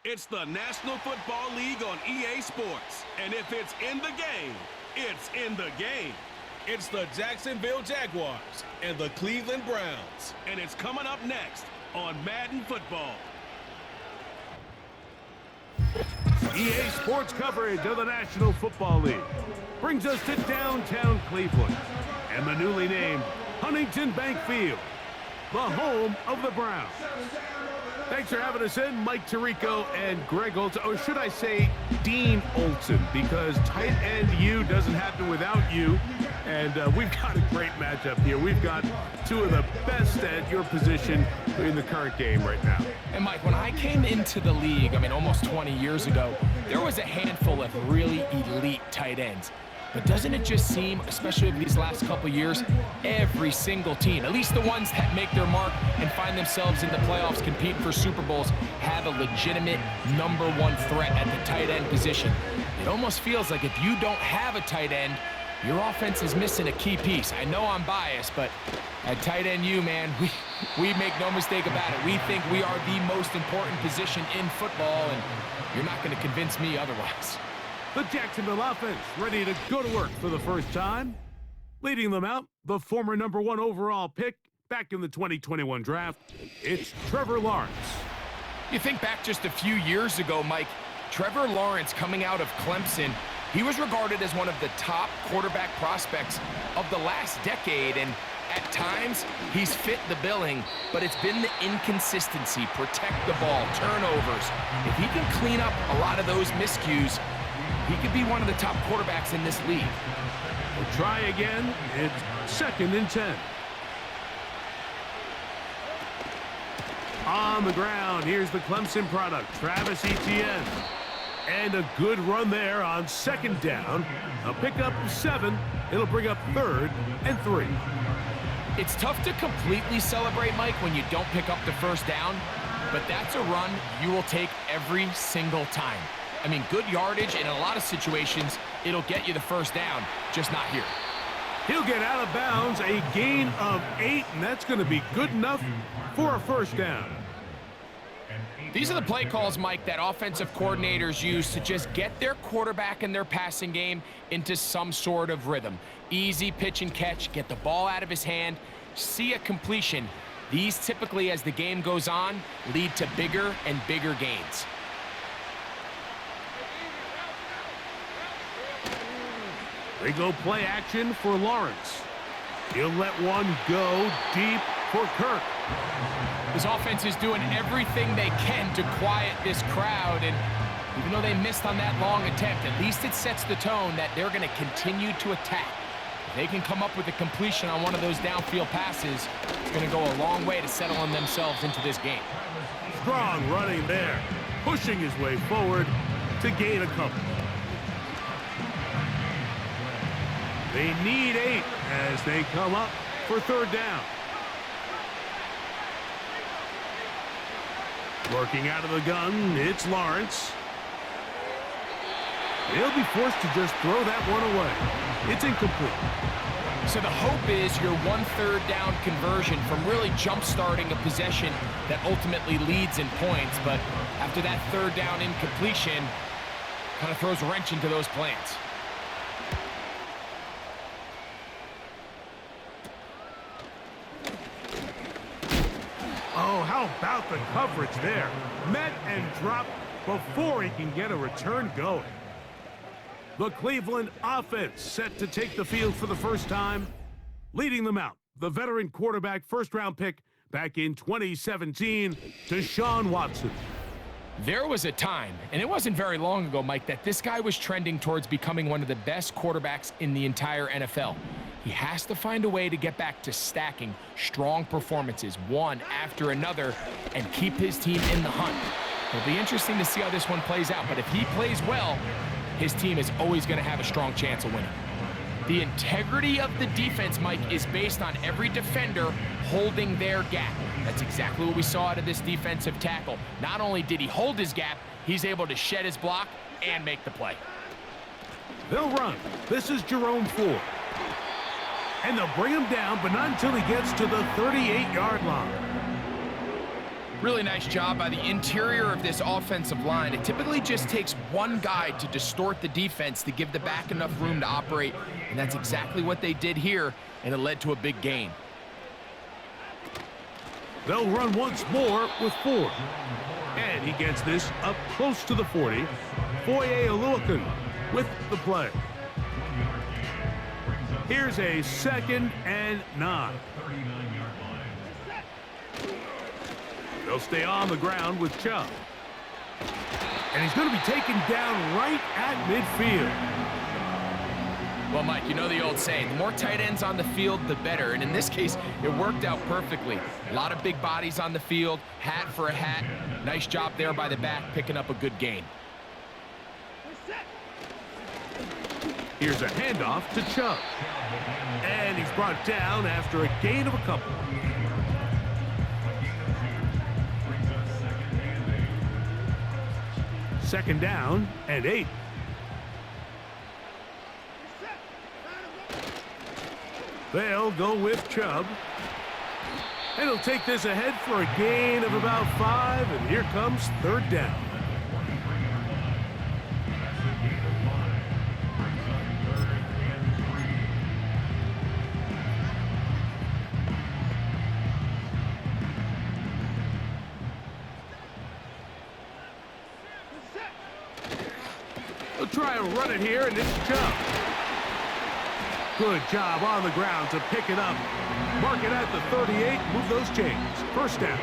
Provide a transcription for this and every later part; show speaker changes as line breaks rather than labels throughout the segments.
It's the National Football League on EA Sports. And if it's in the game, it's in the game. It's the Jacksonville Jaguars and the Cleveland Browns. And it's coming up next on Madden Football.
EA Sports coverage of the National Football League brings us to downtown Cleveland and the newly named Huntington Bank Field, the home of the Browns. Thanks for having us in, Mike Tirico and Greg Olson, or should I say Dean Olson, because tight end U doesn't happen without you. And we've got a great matchup here. We've got two of the best at your position in the current game right now.
And Mike, when I came into the league, almost 20 years ago, there was a handful of really elite tight ends. But doesn't it just seem, especially over these last couple years, every single team, at least the ones that make their mark and find themselves in the playoffs competing for Super Bowls, have a legitimate #1 threat at the tight end position. It almost feels like if you don't have a tight end, your offense is missing a key piece. I know I'm biased, but at tight end U, man, we make no mistake about it. We think we are the most important position in football, and you're not going to convince me otherwise.
The Jacksonville offense ready to go to work for the first time. Leading them out, the former #1 overall pick back in the 2021 draft, it's Trevor Lawrence.
You think back just a few years ago, Mike, Trevor Lawrence coming out of Clemson, he was regarded as one of the top quarterback prospects of the last decade, and at times he's fit the billing, but it's been the inconsistency, protect the ball, turnovers. If he can clean up a lot of those miscues, he could be one of the top quarterbacks in this league.
We'll try again. It's 2nd and 10. On the ground, here's the Clemson product, Travis Etienne. And a good run there on 2nd down. A pickup of 7. It'll bring up 3rd and 3.
It's tough to completely celebrate, Mike, when you don't pick up the 1st down, but that's a run you will take every single time. Good yardage, and in a lot of situations, it'll get you the 1st down, just not here.
He'll get out of bounds, a gain of 8, and that's going to be good enough for a 1st down.
These are the play calls, Mike, that offensive coordinators use to just get their quarterback and their passing game into some sort of rhythm. Easy pitch and catch, get the ball out of his hand, see a completion. These typically, as the game goes on, lead to bigger and bigger gains.
They go play action for Lawrence. He'll let one go deep for Kirk.
This offense is doing everything they can to quiet this crowd, and even though they missed on that long attempt, at least it sets the tone that they're going to continue to attack. If they can come up with a completion on one of those downfield passes, it's going to go a long way to settling themselves into this game.
Strong running there, pushing his way forward to gain a couple. They need 8 as they come up for 3rd down. Working out of the gun, it's Lawrence. He'll be forced to just throw that one away. It's incomplete.
So the hope is your 1/3 down conversion from really jump-starting a possession that ultimately leads in points, but after that 3rd down incompletion, kind of throws a wrench into those plans.
Oh, how about the coverage there? Met and dropped before he can get a return going. The Cleveland offense set to take the field for the first time. Leading them out, the veteran quarterback 1st-round pick back in 2017, Deshaun Watson.
There was a time, and it wasn't very long ago, Mike, that this guy was trending towards becoming one of the best quarterbacks in the entire NFL. He has to find a way to get back to stacking strong performances one after another and keep his team in the hunt. It'll be interesting to see how this one plays out, but if he plays well, his team is always going to have a strong chance of winning. The integrity of the defense, Mike, is based on every defender holding their gap. That's exactly what we saw out of this defensive tackle. Not only did he hold his gap, he's able to shed his block and make the play.
They'll run. This is Jerome Ford. And they'll bring him down, but not until he gets to the 38-yard line.
Really nice job by the interior of this offensive line. It typically just takes one guy to distort the defense to give the back enough room to operate, and that's exactly what they did here, and it led to a big gain.
They'll run once more with 4. And he gets this up close to the 40. Foye Oluokun with the play. Here's a 2nd and 9. They'll stay on the ground with Chubb. And he's going to be taken down right at midfield.
Well, Mike, you know the old saying, the more tight ends on the field, the better. And in this case, it worked out perfectly. A lot of big bodies on the field, hat for a hat. Nice job there by the back, picking up a good gain.
Here's a handoff to Chubb. And he's brought down after a gain of a couple. Second down and 8. They'll go with Chubb. And he'll take this ahead for a gain of about 5, and here comes 3rd down. They'll try and run it here, and it's Chubb. Good job on the ground to pick it up. Mark it at the 38, move those chains. 1st down.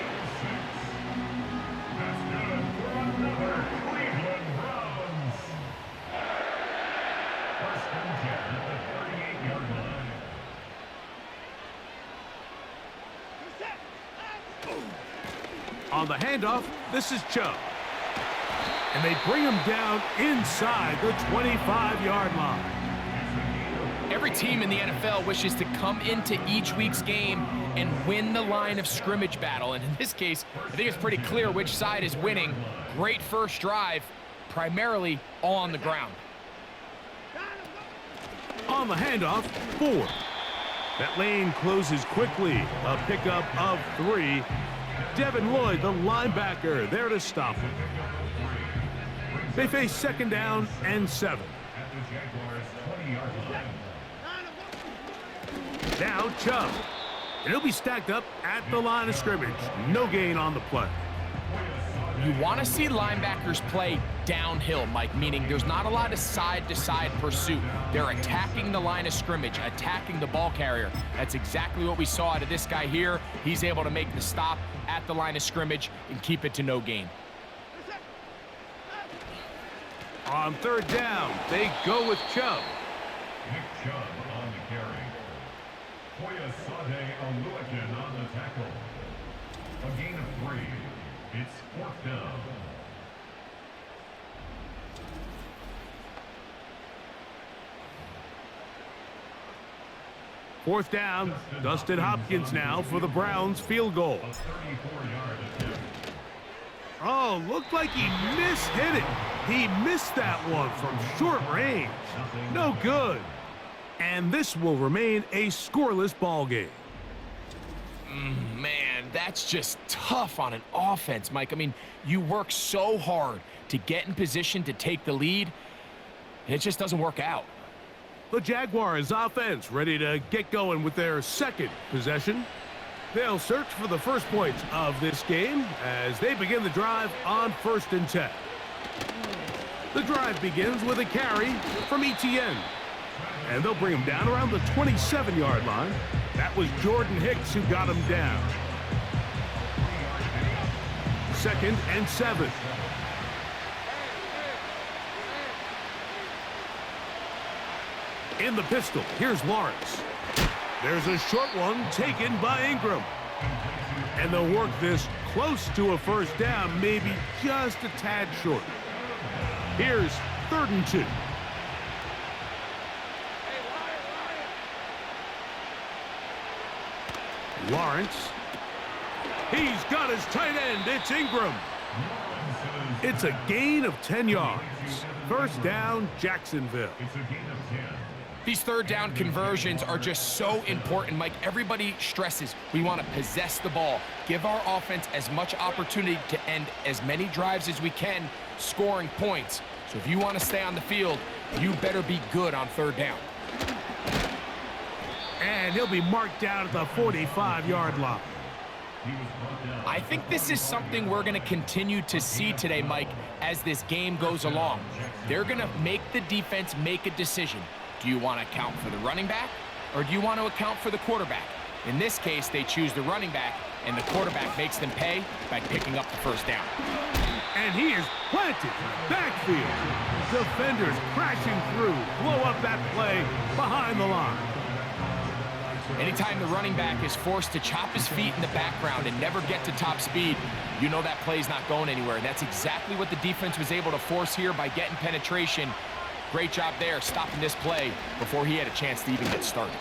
On the handoff, this is Chubb. And they bring him down inside the 25-yard line.
Every team in the NFL wishes to come into each week's game and win the line of scrimmage battle. And in this case, I think it's pretty clear which side is winning. Great first drive, primarily all on the ground.
On the handoff, 4. That lane closes quickly. A pickup of 3. Devin Lloyd, the linebacker, there to stop him. They face 2nd down and 7. Now Chubb. And he'll be stacked up at the line of scrimmage. No gain on the play.
You want to see linebackers play downhill, Mike, meaning there's not a lot of side-to-side pursuit. They're attacking the line of scrimmage, attacking the ball carrier. That's exactly what we saw out of this guy here. He's able to make the stop at the line of scrimmage and keep it to no gain.
On 3rd down, they go with Chubb.
Nick Chubb on the carry. Foye Oluokun on the tackle. A gain of 3. It's 4th down.
Fourth down, Dustin Hopkins now for the Browns field goal.
A 34-yard attempt.
Oh, looked like he mishit it. He missed that one from short range. No good. And this will remain a scoreless ball game.
Man, that's just tough on an offense, Mike. I mean, you work so hard to get in position to take the lead, and it just doesn't work out.
The Jaguars offense ready to get going with their 2nd possession. They'll search for the first points of this game as they begin the drive on 1st and 10. The drive begins with a carry from Etienne. And they'll bring him down around the 27-yard line. That was Jordan Hicks who got him down. 2nd and 7. In the pistol, here's Lawrence. There's a short one taken by Ingram. And they'll work this close to a 1st down, maybe just a tad short. Here's 3rd and 2. Lawrence. He's got his tight end. It's Ingram. It's a gain of 10 yards. 1st down, Jacksonville.
It's a gain of 10.
These third down conversions are just so important, Mike. Everybody stresses we want to possess the ball, give our offense as much opportunity to end as many drives as we can, scoring points. So if you want to stay on the field, you better be good on third down.
And he'll be marked down at the 45-yard line.
I think this is something we're going to continue to see today, Mike, as this game goes along. They're going to make the defense make a decision. Do you want to account for the running back, or do you want to account for the quarterback? In this case, they choose the running back, and the quarterback makes them pay by picking up the first down.
And he is planted in the backfield. Defenders crashing through, blow up that play behind the line.
Anytime the running back is forced to chop his feet in the background and never get to top speed, you know that play's not going anywhere. That's exactly what the defense was able to force here by getting penetration. Great job there, stopping this play before he had a chance to even get started.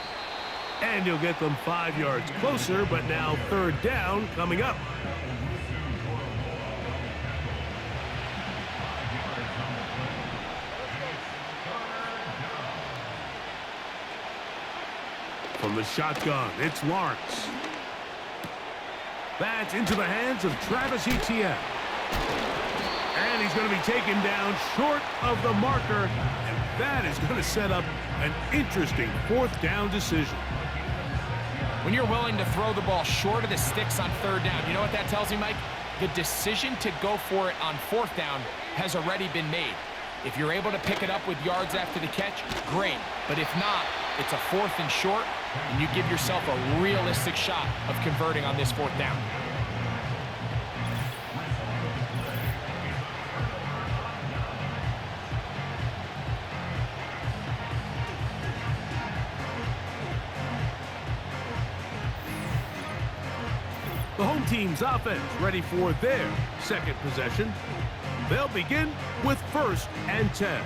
And he'll get them 5 yards closer, but now third down coming up. From the shotgun, it's Lawrence. That's into the hands of Travis Etienne. And he's going to be taken down short of the marker. And that is going to set up an interesting fourth down decision.
When you're willing to throw the ball short of the sticks on third down, you know what that tells me, Mike? The decision to go for it on fourth down has already been made. If you're able to pick it up with yards after the catch, great. But if not, it's a fourth and short, and you give yourself a realistic shot of converting on this fourth down.
The home team's offense ready for their second possession. They'll begin with 1st and 10.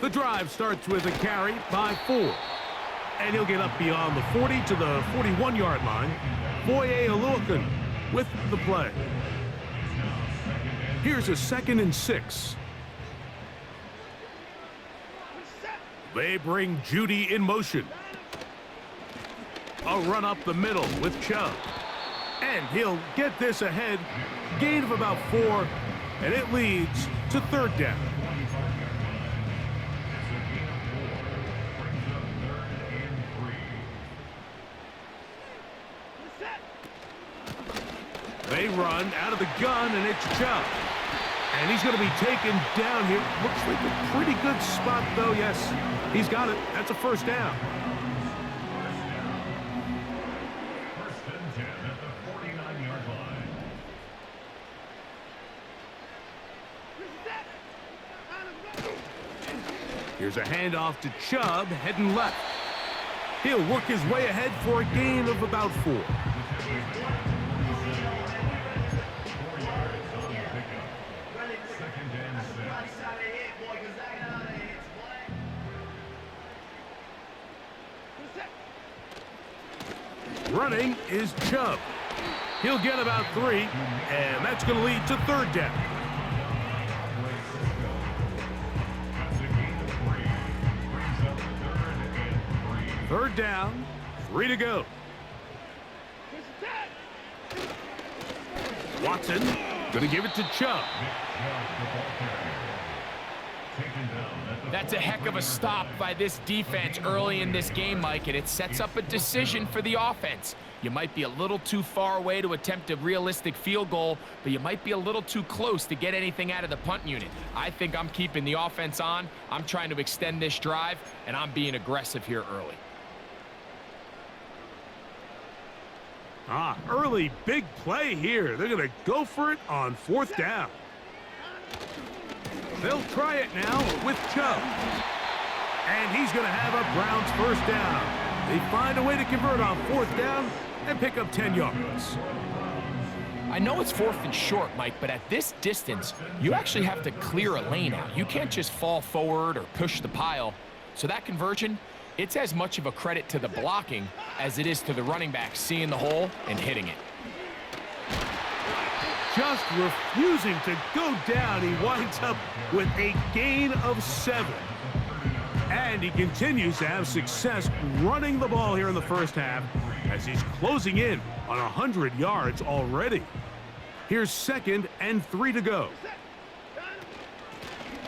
The drive starts with a carry by 4. And he'll get up beyond the 40 to the 41-yard line. Boye Oluokun with the play. Here's a 2nd and 6. They bring Judy in motion. A run up the middle with Chubb. And he'll get this ahead. Gain of about 4. And it leads to third down. They run out of the gun, and it's Chubb. And he's going to be taken down here. Looks like a pretty good spot, though. Yes, he's got it. That's a first down.
First and 10 at the 49-yard line.
Here's a handoff to Chubb, heading left. He'll work his way ahead for a gain of about 4. Running is Chubb. He'll get about 3, and that's going to lead to third down. Third down, 3 to go. Watson going to give it to Chubb.
That's a heck of a stop by this defense early in this game, Mike, and it sets up a decision for the offense. You might be a little too far away to attempt a realistic field goal, but you might be a little too close to get anything out of the punt unit. I think I'm keeping the offense on. I'm trying to extend this drive, and I'm being aggressive here early.
Early big play here. They're going to go for it on fourth down. They'll try it now with Chubb. And he's going to have a Browns first down. They find a way to convert on fourth down and pick up 10 yards.
I know it's 4th and short, Mike, but at this distance, you actually have to clear a lane out. You can't just fall forward or push the pile. So that conversion, it's as much of a credit to the blocking as it is to the running back seeing the hole and hitting it.
Just refusing to go down. He winds up with a gain of 7. And he continues to have success running the ball here in the first half as he's closing in on 100 yards already. Here's 2nd and 3 to go.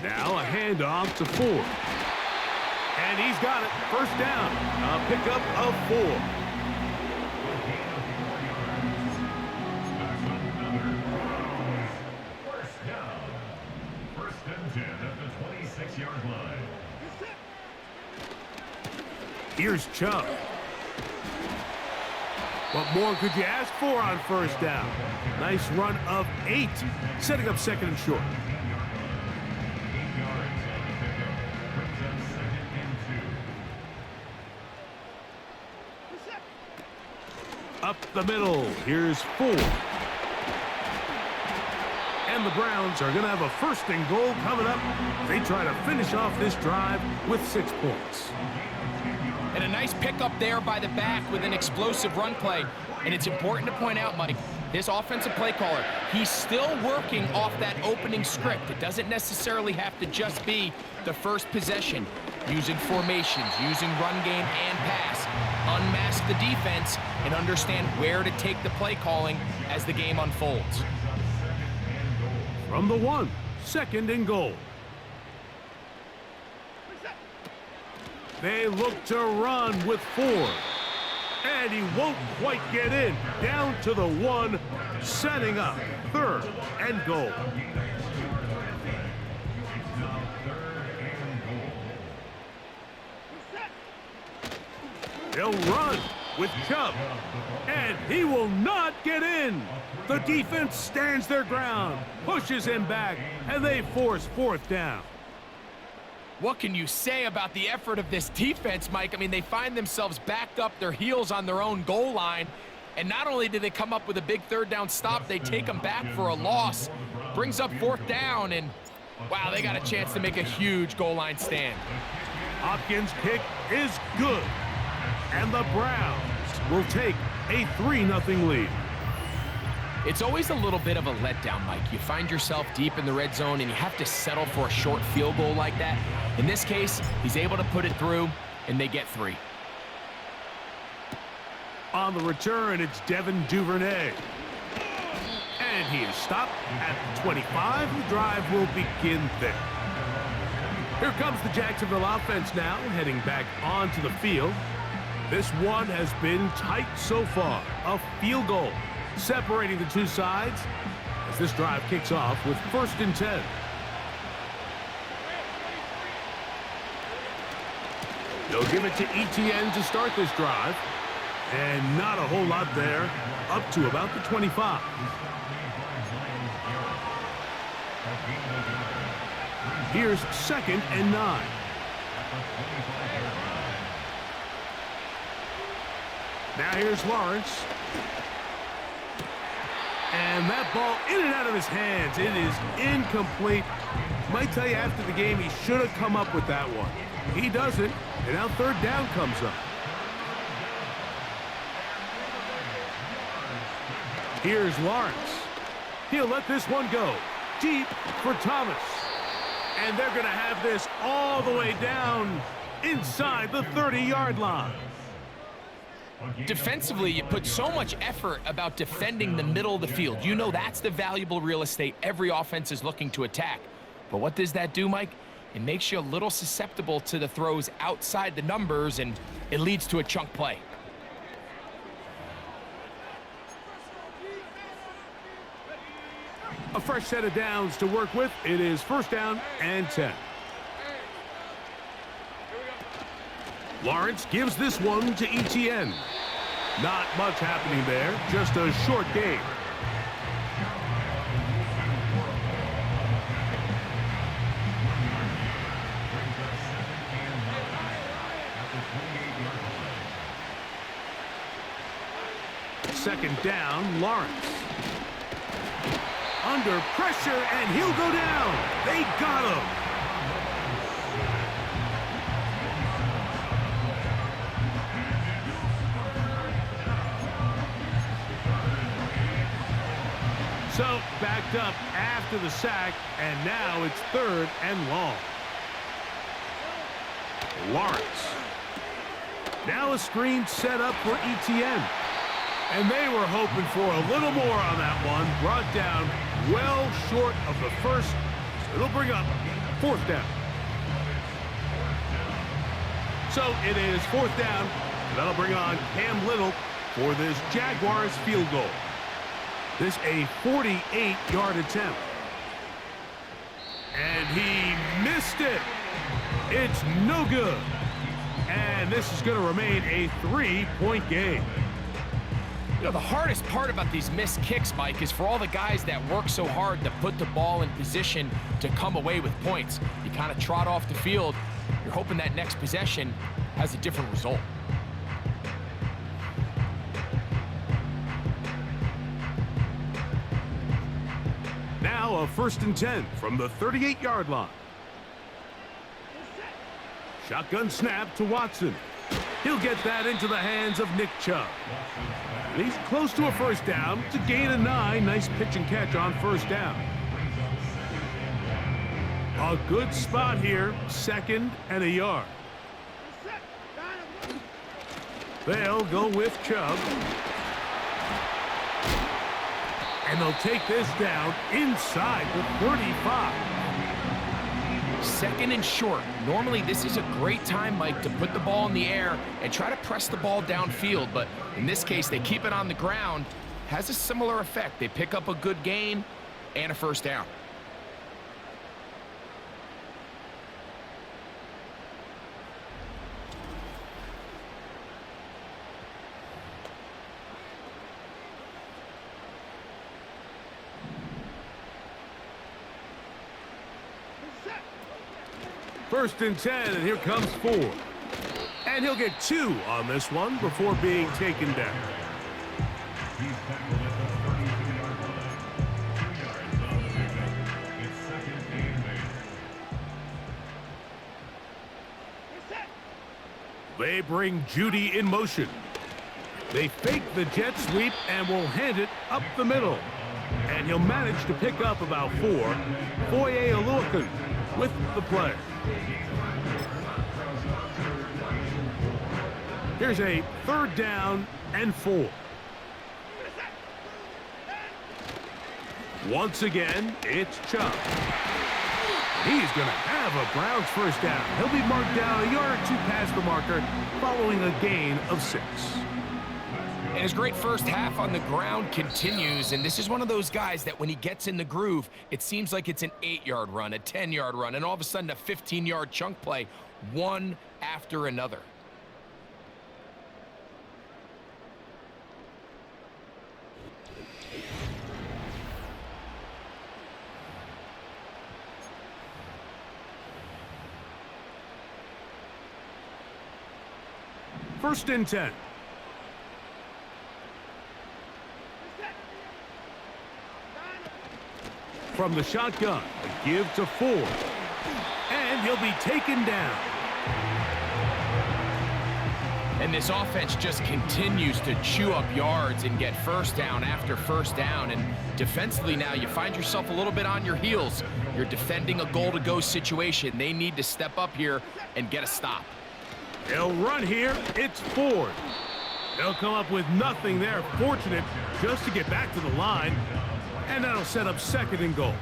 Now a handoff to Ford. And he's got it. First down. A pickup of 4.
First and 10 at the 26-yard line.
Here's Chubb. What more could you ask for on first down? Nice run of 8, setting up 2nd and short. Up the middle, here's 4. And the Browns are going to have a 1st and goal coming up. They try to finish off this drive with 6 points.
And a nice pickup there by the back with an explosive run play. And it's important to point out, Mike, this offensive play caller, he's still working off that opening script. It doesn't necessarily have to just be the first possession. Using formations, using run game and pass. Unmask the defense and understand where to take the play calling as the game unfolds.
From the 1, 2nd and goal. They look to run with 4. And he won't quite get in. Down to the 1, setting up 3rd and goal. They'll run with Chubb. And he will not get in. The defense stands their ground, pushes him back, and they force 4th down.
What can you say about the effort of this defense, Mike? I mean, they find themselves backed up their heels on their own goal line. And not only do they come up with a big 3rd down stop, they take them back for a loss. Brings up 4th down, and wow, they got a chance to make a huge goal line stand.
Hopkins' kick is good. And the Browns will take a 3-0 lead.
It's always a little bit of a letdown, Mike. You find yourself deep in the red zone and you have to settle for a short field goal like that. In this case, he's able to put it through, and they get 3.
On the return, it's Devin Duvernay. And he is stopped at 25. The drive will begin there. Here comes the Jacksonville offense now, heading back onto the field. This one has been tight so far. A field goal separating the two sides as this drive kicks off with 1st and 10. They'll give it to ETN to start this drive. And not a whole lot there, up to about the 25. Here's 2nd and 9. Now here's Lawrence. And that ball in and out of his hands. It is incomplete. Might tell you after the game he should have come up with that one. He doesn't, and now 3rd down comes up. Here's Lawrence. He'll let this one go. Deep for Thomas. And they're going to have this all the way down inside the 30-yard line.
Defensively, you put so much effort about defending the middle of the field. You know that's the valuable real estate every offense is looking to attack. But what does that do, Mike? It makes you a little susceptible to the throws outside the numbers, and it leads to a chunk play.
A fresh set of downs to work with. It is 1st down and 10. Lawrence gives this one to ETN. Not much happening there, just a short gain. Second down, Lawrence. under pressure, and he'll go down. They got him. So, backed up after the sack, and now it's 3rd and long. Lawrence. Now a screen set up for ETN. And they were hoping for a little more on that one. Brought down well short of the first. So it'll bring up 4th down. So it is 4th down. And that'll bring on Cam Little for this Jaguars field goal. This a 48-yard attempt. And he missed it. It's no good. And this is going to remain a 3-point game.
You know, the hardest part about these missed kicks, Mike, is for all the guys that work so hard to put the ball in position to come away with points. You kind of trot off the field. You're hoping that next possession has a different result.
Now a 1st and 10 from the 38-yard line. Shotgun snap to Watson. He'll get that into the hands of Nick Chubb. And he's close to a 1st down to gain a 9. Nice pitch and catch on 1st down. A good spot here, 2nd and a yard. They'll go with Chubb. And they'll take this down inside the 35.
2nd and short. Normally, this is a great time, Mike, to put the ball in the air and try to press the ball downfield. But in this case, they keep it on the ground. Has a similar effect. They pick up a good gain and a 1st down.
First and 10, and here comes 4. And he'll get 2 on this one before being taken down.
He's tackled at the 32-yard line. 2 yards on the pickup. It's 2nd and 8.
They bring Judy in motion. They fake the jet sweep and will hand it up the middle. And he'll manage to pick up about 4. Foye Oluokun with the play. Here's a 3rd down and 4. Once again, it's Chubb. He's going to have a Browns 1st down. He'll be marked down a yard or 2 past the marker following a gain of 6.
And his great first half on the ground continues, and this is one of those guys that when he gets in the groove, it seems like it's an 8-yard run, a 10-yard run, and all of a sudden a 15-yard chunk play, one after another.
First and 10. From the shotgun, a give to 4. And he'll be taken down.
And this offense just continues to chew up yards and get 1st down after 1st down. And defensively now, you find yourself a little bit on your heels. You're defending a goal-to-go situation. They need to step up here and get a stop.
They'll run here. It's Ford. They'll come up with nothing there. Fortunate just to get back to the line. And that'll set up 2nd and goal.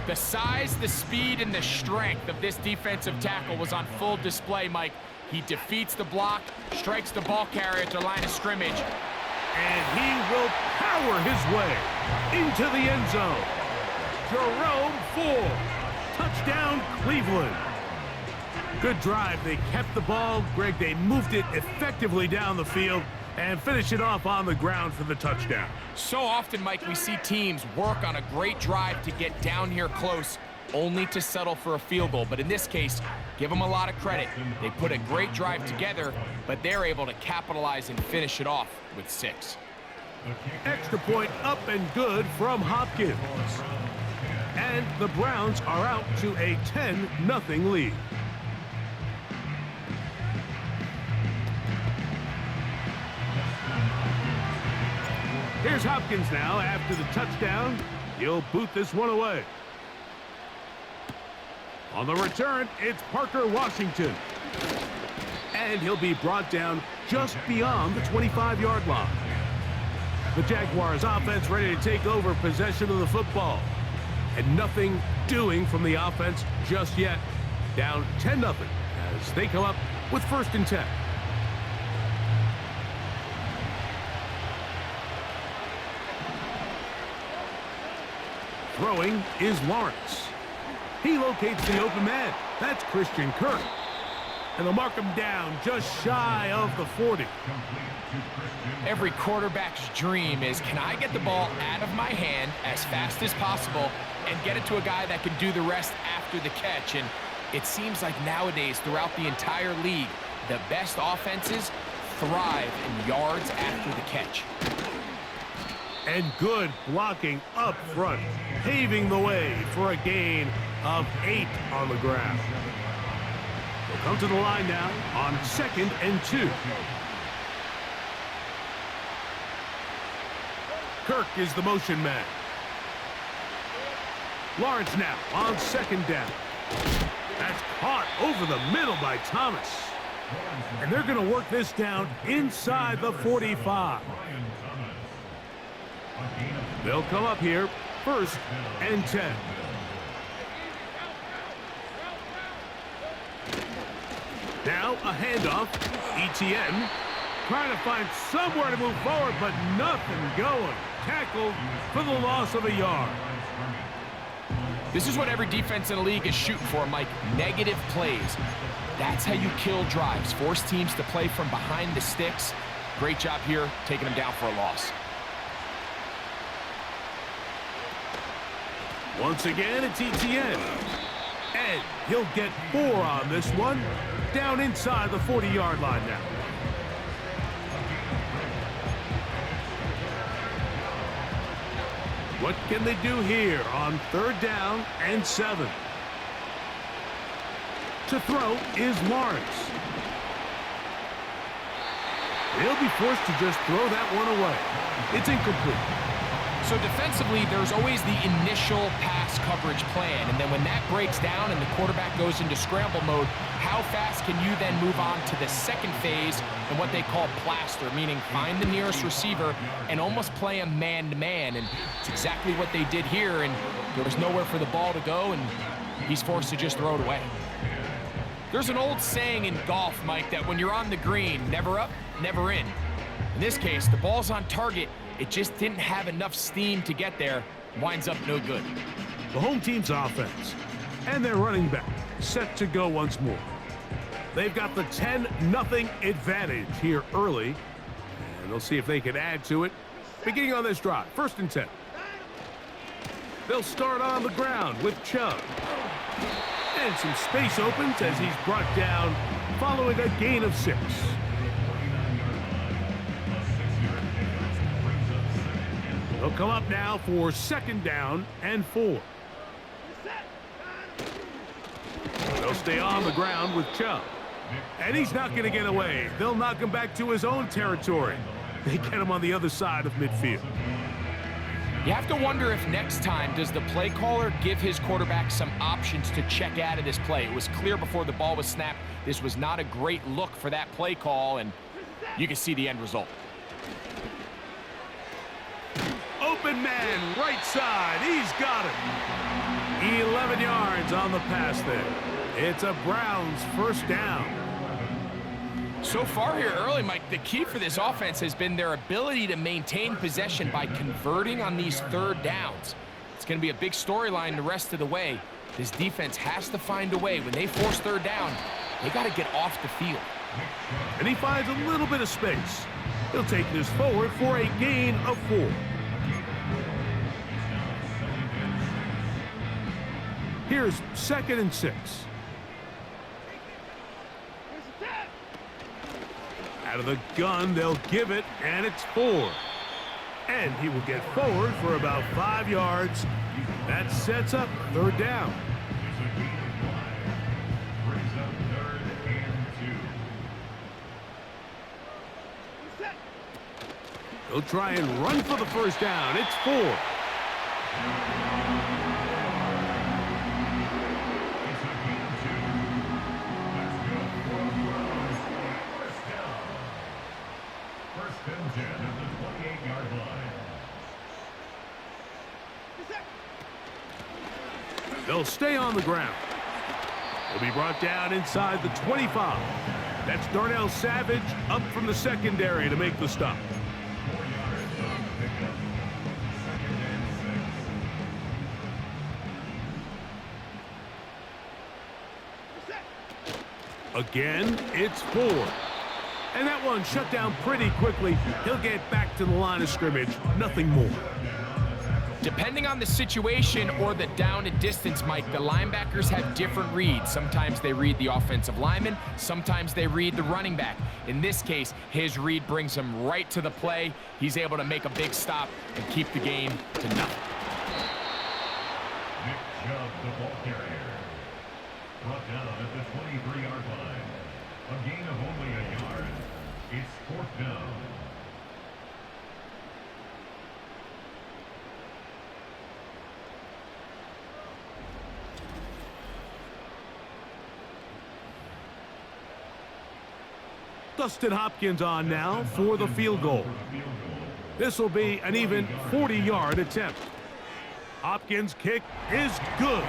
The size, the speed, and the strength of this defensive tackle was on full display, Mike. He defeats the block, strikes the ball carrier at the line of scrimmage.
And he will power his way into the end zone. Jerome Ford. Touchdown, Cleveland. Good drive. They kept the ball. Greg, they moved it effectively down the field and finish it off on the ground for the touchdown.
So often, Mike, we see teams work on a great drive to get down here close, only to settle for a field goal. But in this case, give them a lot of credit. They put a great drive together, but they're able to capitalize and finish it off with 6.
Extra point up and good from Hopkins. And the Browns are out to a 10-0 lead. Here's Hopkins now after the touchdown. He'll boot this one away. On the return, it's Parker Washington. And he'll be brought down just beyond the 25-yard line. The Jaguars offense ready to take over possession of the football. And nothing doing from the offense just yet. Down 10-0 as they come up with 1st and 10. Throwing is Lawrence. He locates the open man. That's Christian Kirk. And they'll mark him down just shy of the 40.
Every quarterback's dream is, can I get the ball out of my hand as fast as possible and get it to a guy that can do the rest after the catch? And it seems like nowadays, throughout the entire league, the best offenses thrive in yards after the catch.
And good blocking up front, paving the way for a gain of 8 on the ground. They'll come to the line now on 2nd and 2. Kirk is the motion man. Lawrence now on 2nd down. That's caught over the middle by Thomas. And they're going to work this down inside the 45. They'll come up here, 1st and 10. Now a handoff. ETN trying to find somewhere to move forward, but nothing going. Tackled for the loss of a yard.
This is what every defense in the league is shooting for, Mike. Negative plays. That's how you kill drives. Force teams to play from behind the sticks. Great job here, taking them down for a loss.
Once again, it's ETN. And he'll get 4 on this one. Down inside the 40-yard line now. What can they do here on 3rd down and 7? To throw is Lawrence. He'll be forced to just throw that one away. It's incomplete.
So defensively, there's always the initial pass coverage plan, and then when that breaks down and the quarterback goes into scramble mode, how fast can you then move on to the second phase and what they call plaster, meaning find the nearest receiver and almost play him man-to-man, and it's exactly what they did here, and there was nowhere for the ball to go, and he's forced to just throw it away. There's an old saying in golf, Mike, that when you're on the green, never up, never in. In this case, the ball's on target. It just didn't have enough steam to get there. Winds up no good.
The home team's offense and their running back set to go once more. They've got the 10-0 advantage here early, and they'll see if they can add to it. Beginning on this drive, 1st and 10. They'll start on the ground with Chubb. And some space opens as he's brought down following a gain of 6. They'll come up now for 2nd down and 4. They'll stay on the ground with Chubb. And he's not going to get away. They'll knock him back to his own territory. They get him on the other side of midfield.
You have to wonder if next time does the play caller give his quarterback some options to check out of this play. It was clear before the ball was snapped. This was not a great look for that play call, and you can see the end result.
Open man, right side. He's got it. 11 yards on the pass there. It's a Browns 1st down.
So far here early, Mike, the key for this offense has been their ability to maintain possession by converting on these 3rd downs. It's going to be a big storyline the rest of the way. This defense has to find a way. When they force 3rd down, they got to get off the field.
And he finds a little bit of space. He'll take this forward for a gain of 4. Here's 2nd and 6. Out of the gun, they'll give it, and it's 4. And he will get forward for about 5 yards. That sets up third down.
It's a gain of 1. Brings up 3rd and 2.
He'll try and run for the first down. It's 4.
It's a gain of 2. Let's go for Browns. First down. First and 10 at the 28-yard line.
They'll stay on the ground. He'll be brought down inside the 25. That's Darnell Savage up from the secondary to make the stop.
4 yards on the pickup. 2nd and 6.
Again, it's 4. And that one shut down pretty quickly. He'll get back to the line of scrimmage. Nothing more.
Depending on the situation or the down and distance, Mike, the linebackers have different reads. Sometimes they read the offensive lineman, sometimes they read the running back. In this case, his read brings him right to the play. He's able to make a big stop and keep the game to nothing.
Nick Chubb, the ball carrier. Brought down at the 23-yard line. A gain of only a yard. It's 4th down.
Dustin Hopkins on now for the field goal. This will be an even 40-yard attempt. Hopkins' kick is good.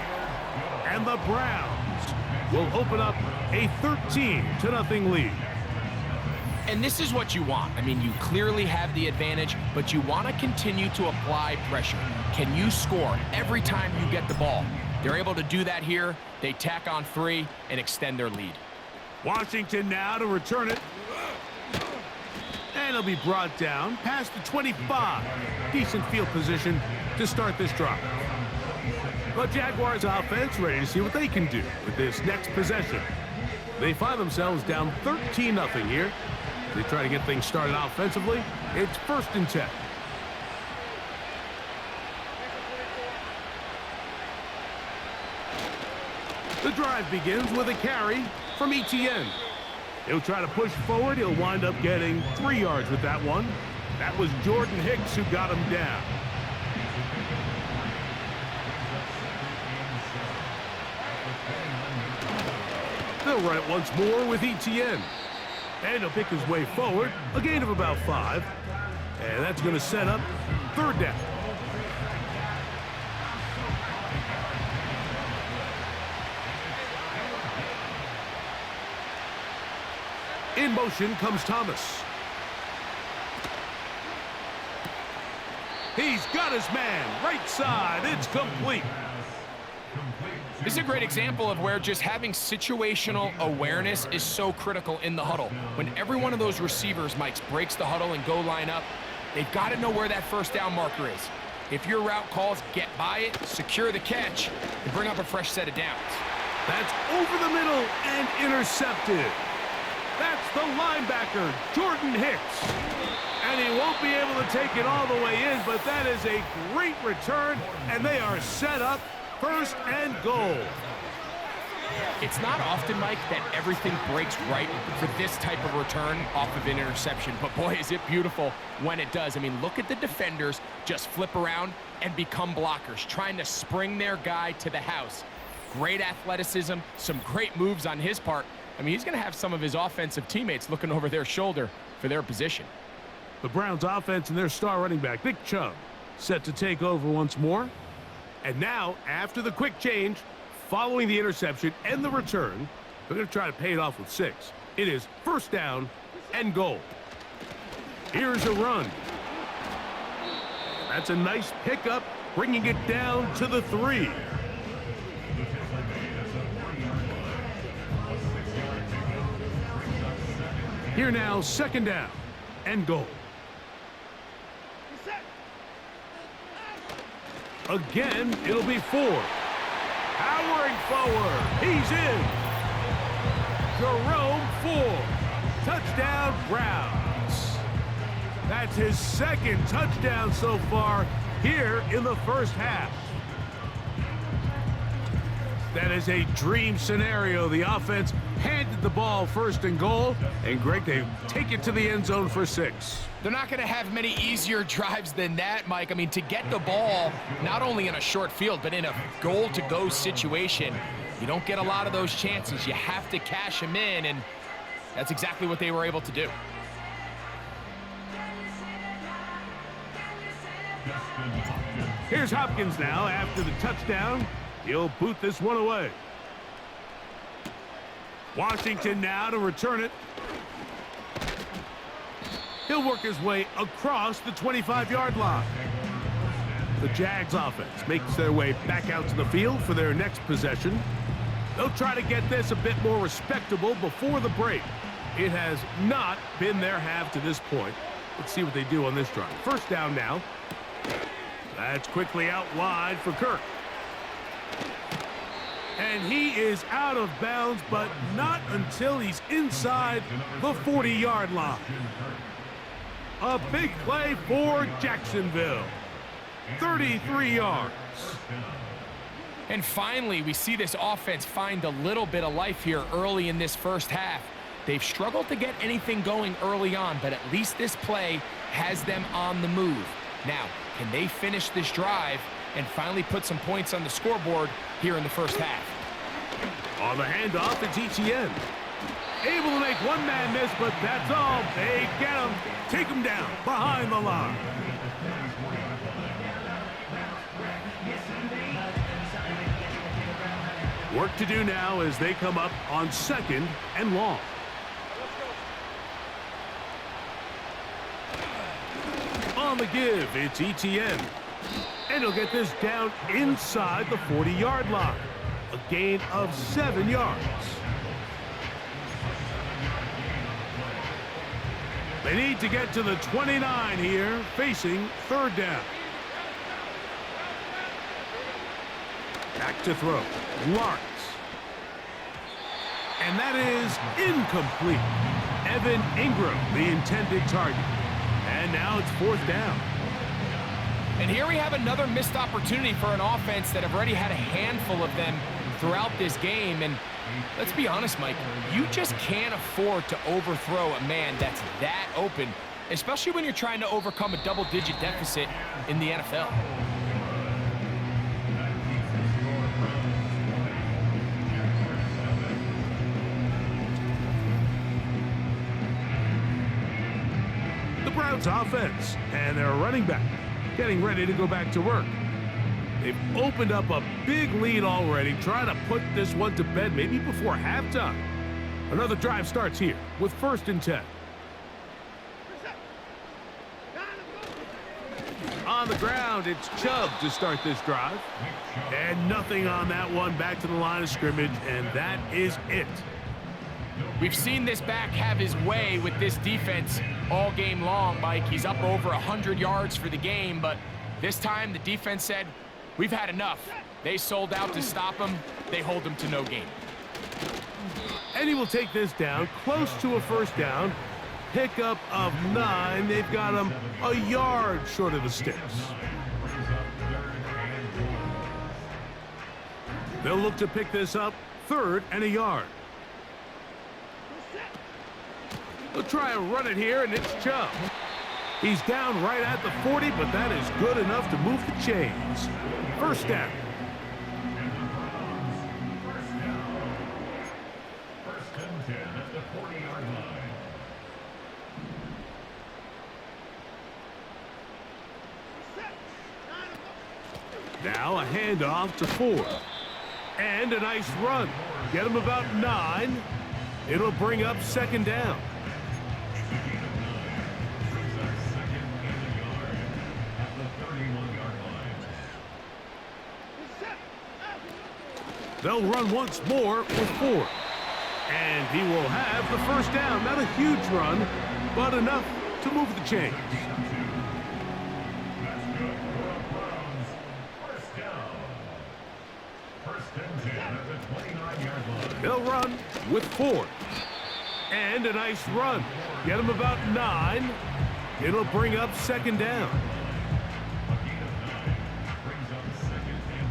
And the Browns will open up a 13-0 lead.
And this is what you want. I mean, you clearly have the advantage, but you want to continue to apply pressure. Can you score every time you get the ball? They're able to do that here. They tack on 3 and extend their lead.
Washington now to return it. And he'll be brought down past the 25. Decent field position to start this drive. The Jaguars offense ready to see what they can do with this next possession. They find themselves down 13-0 here. They try to get things started offensively. It's 1st and 10. The drive begins with a carry from Etienne. He'll try to push forward. He'll wind up getting 3 yards with that one. That was Jordan Hicks who got him down. They'll run it once more with Etienne. And he'll pick his way forward, a gain of about 5. And that's going to set up 3rd down. In motion comes Thomas. He's got his man, right side, it's complete.
This is a great example of where just having situational awareness is so critical in the huddle. When every one of those receivers, Mike, breaks the huddle and go line up, they've got to know where that first down marker is. If your route calls, get by it, secure the catch, and bring up a fresh set of downs.
That's over the middle and intercepted. That's the linebacker, Jordan Hicks. And he won't be able to take it all the way in, but that is a great return, and they are set up 1st and goal.
It's not often, Mike, that everything breaks right for this type of return off of an interception, but boy, is it beautiful when it does. I mean, look at the defenders just flip around and become blockers, trying to spring their guy to the house. Great athleticism, some great moves on his part. I mean, he's going to have some of his offensive teammates looking over their shoulder for their position.
The Browns offense and their star running back, Nick Chubb, set to take over once more. And now, after the quick change, following the interception and the return, they're going to try to pay it off with 6. It is 1st down and goal. Here's a run. That's a nice pickup, bringing it down to the 3. Here now, 2nd down and goal. Again, it'll be 4. Powering forward. He's in. Jerome Ford. Touchdown, Browns. That's his second touchdown so far here in the first half. That is a dream scenario. The offense handed the ball first and goal, and Greg, they take it to the end zone for 6.
They're not going to have many easier drives than that, Mike. I mean, to get the ball, not only in a short field, but in a goal-to-go situation, you don't get a lot of those chances. You have to cash them in, and that's exactly what they were able to do.
Here's Hopkins now after the touchdown. He'll boot this one away. Washington now to return it. He'll work his way across the 25-yard line. The Jags offense makes their way back out to the field for their next possession. They'll try to get this a bit more respectable before the break. It has not been their half to this point. Let's see what they do on this drive. First down now. That's quickly out wide for Kirk. And he is out of bounds, but not until he's inside the 40-yard line. A big play for Jacksonville. 33 yards.
And finally, we see this offense find a little bit of life here early in this first half. They've struggled to get anything going early on, but at least this play has them on the move. Now, can they finish this drive and finally put some points on the scoreboard here in the first half?
On the handoff, it's Etienne. Able to make one man miss, but that's all. They get him, take him down behind the line. Work to do now as they come up on second and long. On the give, it's Etienne. And he'll get this down inside the 40-yard line. A gain of 7 yards. They need to get to the 29 here, facing third down. Back to throw. Lawrence. And that is incomplete. Evan Ingram, the intended target. And now it's fourth down.
And here we have another missed opportunity for an offense that have already had a handful of them throughout this game. And let's be honest, Mike, you just can't afford to overthrow a man that's that open, especially when you're trying to overcome a double-digit deficit in the NFL.
The Browns offense and their running back getting ready to go back to work. They've opened up a big lead already, trying to put this one to bed maybe before halftime. Another drive starts here with 1st and 10. On the ground, it's Chubb to start this drive. And nothing on that one, back to the line of scrimmage, and that is it.
We've seen this back have his way with this defense all game long, Mike. He's up over 100 yards for the game, but this time the defense said, we've had enough. They sold out to stop him. They hold him to no gain.
And he will take this down, close to a first down. Pickup of 9. They've got him a yard short of the sticks. They'll look to pick this up 3rd and a yard. They'll try and run it here, and it's Chubb. He's down right at the 40, but that is good enough to move the chains. First down.
First and 10 at the 40-yard line.
Now a handoff to Ford. And a nice run. Get him about 9. It'll bring up 2nd down. They'll run once more with 4. And he will have the first down. Not a huge run, but enough to move the chains.
That's good for the Browns. First down. First and 10 at the 29-yard line.
They'll run with 4. And a nice run. Get him about 9. It'll bring up second down.
A gain of 9 brings up 2nd and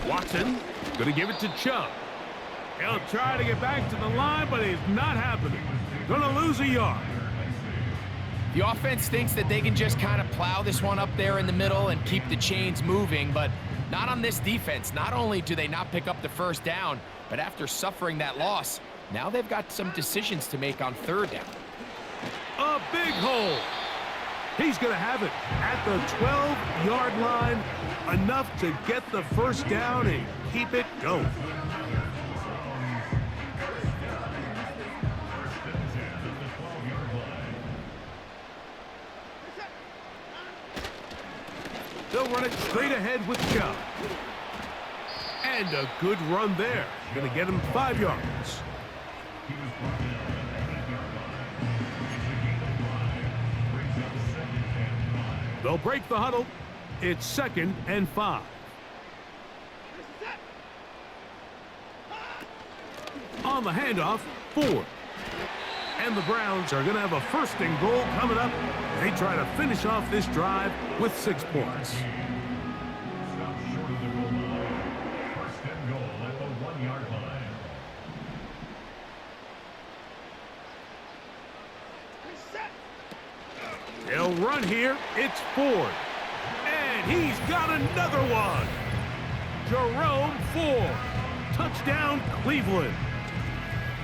1.
Watson going to give it to Chubb. He'll try to get back to the line, but it's not happening. Going to lose a yard.
The offense thinks that they can just kind of plow this one up there in the middle and keep the chains moving, but not on this defense. Not only do they not pick up the first down, but after suffering that loss, now they've got some decisions to make on third down.
A big hole. He's going to have it at the 12-yard line, enough to get the first down and keep it going. They'll run it straight ahead with Chubb. And a good run there. Going to get him 5 yards.
He was brought down at the 8-yard line. It's a gain of 5. Brings up 2nd and 5.
They'll break the huddle. It's 2nd and 5. On the handoff, Ford. And the Browns are going to have a 1st and goal coming up. They try to finish off this drive with 6 points.
Stop short of the goal line. 1st and goal at the 1-yard line.
They'll run here. It's Ford. And he's got another one. Jerome Ford. Touchdown, Cleveland.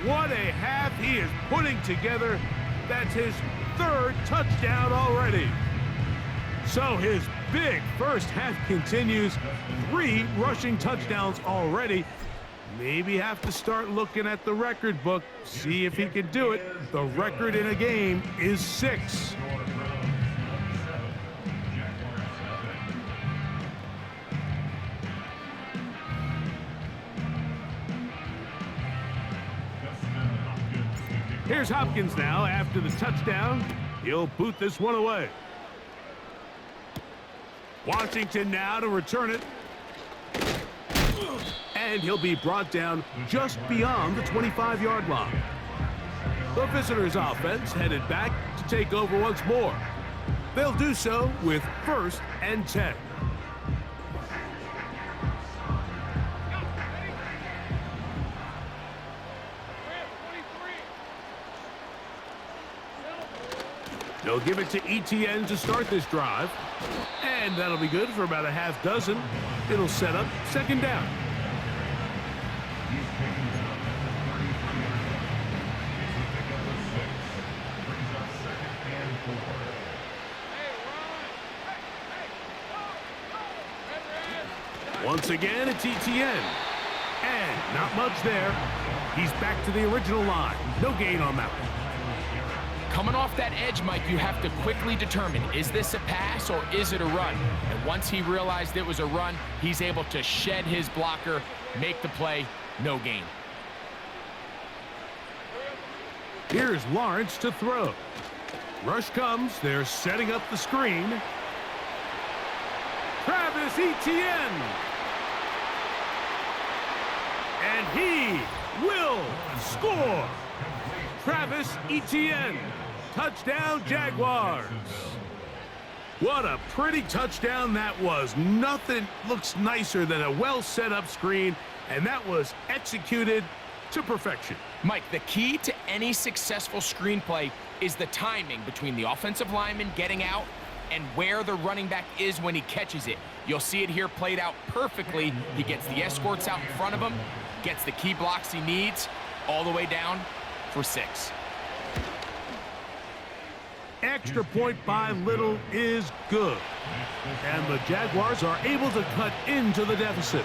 What a half he is putting together. That's his 3rd touchdown already. So his big first half continues. 3 rushing touchdowns already. Maybe have to start looking at the record book, see if he can do it. The record in a game is 6. Here's Hopkins now after the touchdown. He'll boot this one away. Washington now to return it. And he'll be brought down just beyond the 25-yard line. The visitors' offense headed back to take over once more. They'll do so with 1st and 10. They'll give it to ETN to start this drive. And that'll be good for about a half dozen. It'll set up 2nd down.
He's taken down at the 33-yard line. It's a pickup of 6. Brings up 2nd and 4.
Once again, it's ETN. And not much there. He's back to the original line. No gain on that one.
Coming off that edge, Mike, you have to quickly determine, is this a pass or is it a run? And once he realized it was a run, he's able to shed his blocker, make the play, no gain.
Here's Lawrence to throw. Rush comes. They're setting up the screen. Travis Etienne. And he will score. Travis Etienne. Touchdown, Jaguars. What a pretty touchdown that was. Nothing looks nicer than a well-set-up screen, and that was executed to perfection.
Mike, the key to any successful screenplay is the timing between the offensive lineman getting out and where the running back is when he catches it. You'll see it here played out perfectly. He gets the escorts out in front of him, gets the key blocks he needs, all the way down for 6.
Extra point by Little is good. And the Jaguars are able to cut into the deficit.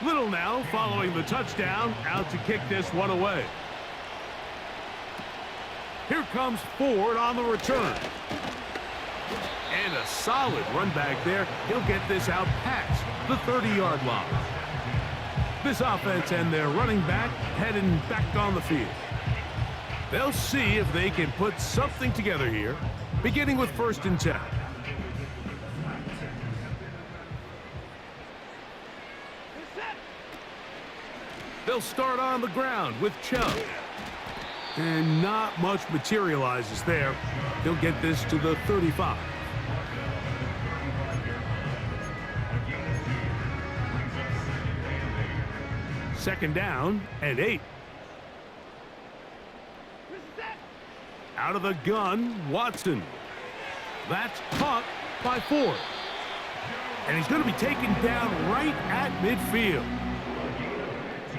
Little now following the touchdown, out to kick this one away. Here comes Ford on the return. And a solid run back there. He'll get this out past the 30-yard line. This offense and their running back heading back on the field. They'll see if they can put something together here, beginning with 1st and 10. They'll start on the ground with Chubb. And not much materializes there. He'll get this to the 35. Second down and 8. Out of the gun, Watson. That's caught by Ford. And he's going to be taken down right at midfield.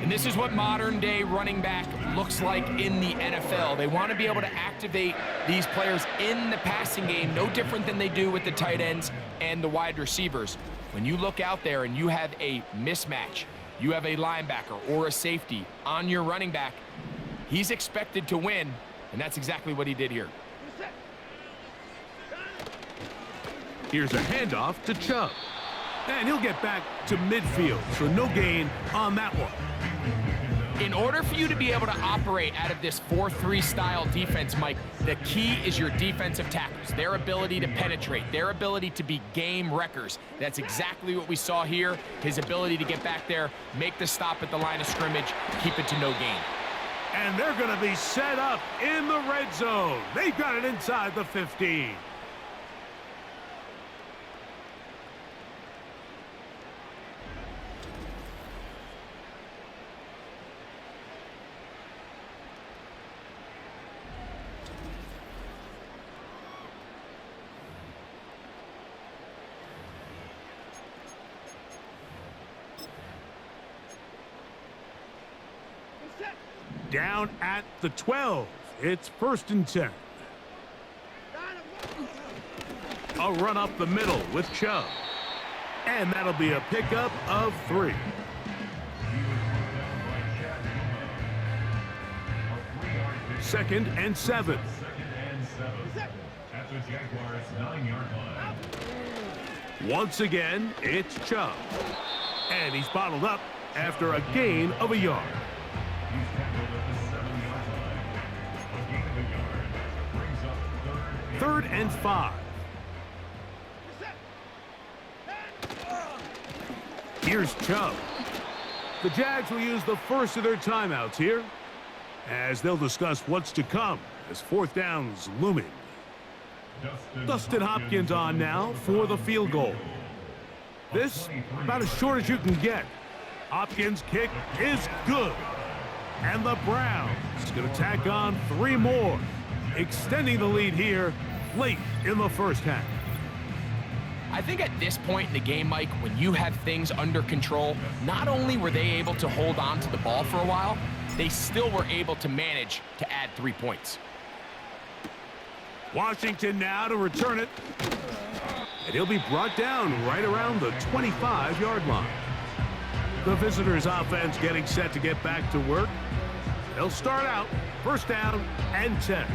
And this is what modern-day running back looks like in the NFL. They want to be able to activate these players in the passing game, no different than they do with the tight ends and the wide receivers. When you look out there and you have a mismatch, you have a linebacker or a safety on your running back, he's expected to win, and that's exactly what he did here.
Here's a handoff to Chubb. And he'll get back to midfield, so no gain on that one.
In order for you to be able to operate out of this 4-3 style defense, Mike, the key is your defensive tackles, their ability to penetrate, their ability to be game wreckers. That's exactly what we saw here, his ability to get back there, make the stop at the line of scrimmage, keep it to no gain.
And they're going to be set up in the red zone. They've got it inside the 15. Down at the 12. It's 1st and 10. A run up the middle with Chubb. And that'll be a pickup of 3. Second and 7.
At the Jaguars' 9-yard line.
Once again, it's Chubb. And he's bottled up after a gain of a yard.
He's tackled at the 7-yard line. A gain of a yard brings up
3rd and 5. Here's Chubb. The Jags will use the first of their timeouts here, as they'll discuss what's to come as 4th down's looming. Dustin Hopkins on now for the field goal. This, about as short as you can get. Hopkins' kick is good. And the Browns going to tack on 3 more, extending the lead here late in the first half.
I think at this point in the game, Mike, when you have things under control, not only were they able to hold on to the ball for a while, they still were able to manage to add 3 points.
Washington now to return it. And he'll be brought down right around the 25-yard line. The visitors' offense getting set to get back to work. They'll start out 1st down and 10.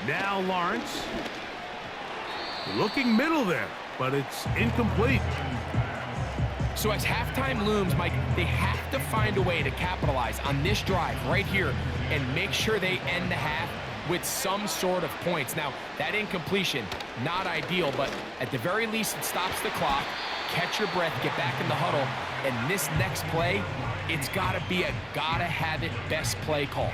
Now Lawrence. Looking middle there, but it's incomplete.
So as halftime looms, Mike, they have to find a way to capitalize on this drive right here and make sure they end the half with some sort of points. Now, that incompletion, not ideal, but at the very least, it stops the clock. Catch your breath, get back in the huddle, and this next play, it's got to be a gotta-have-it best play call.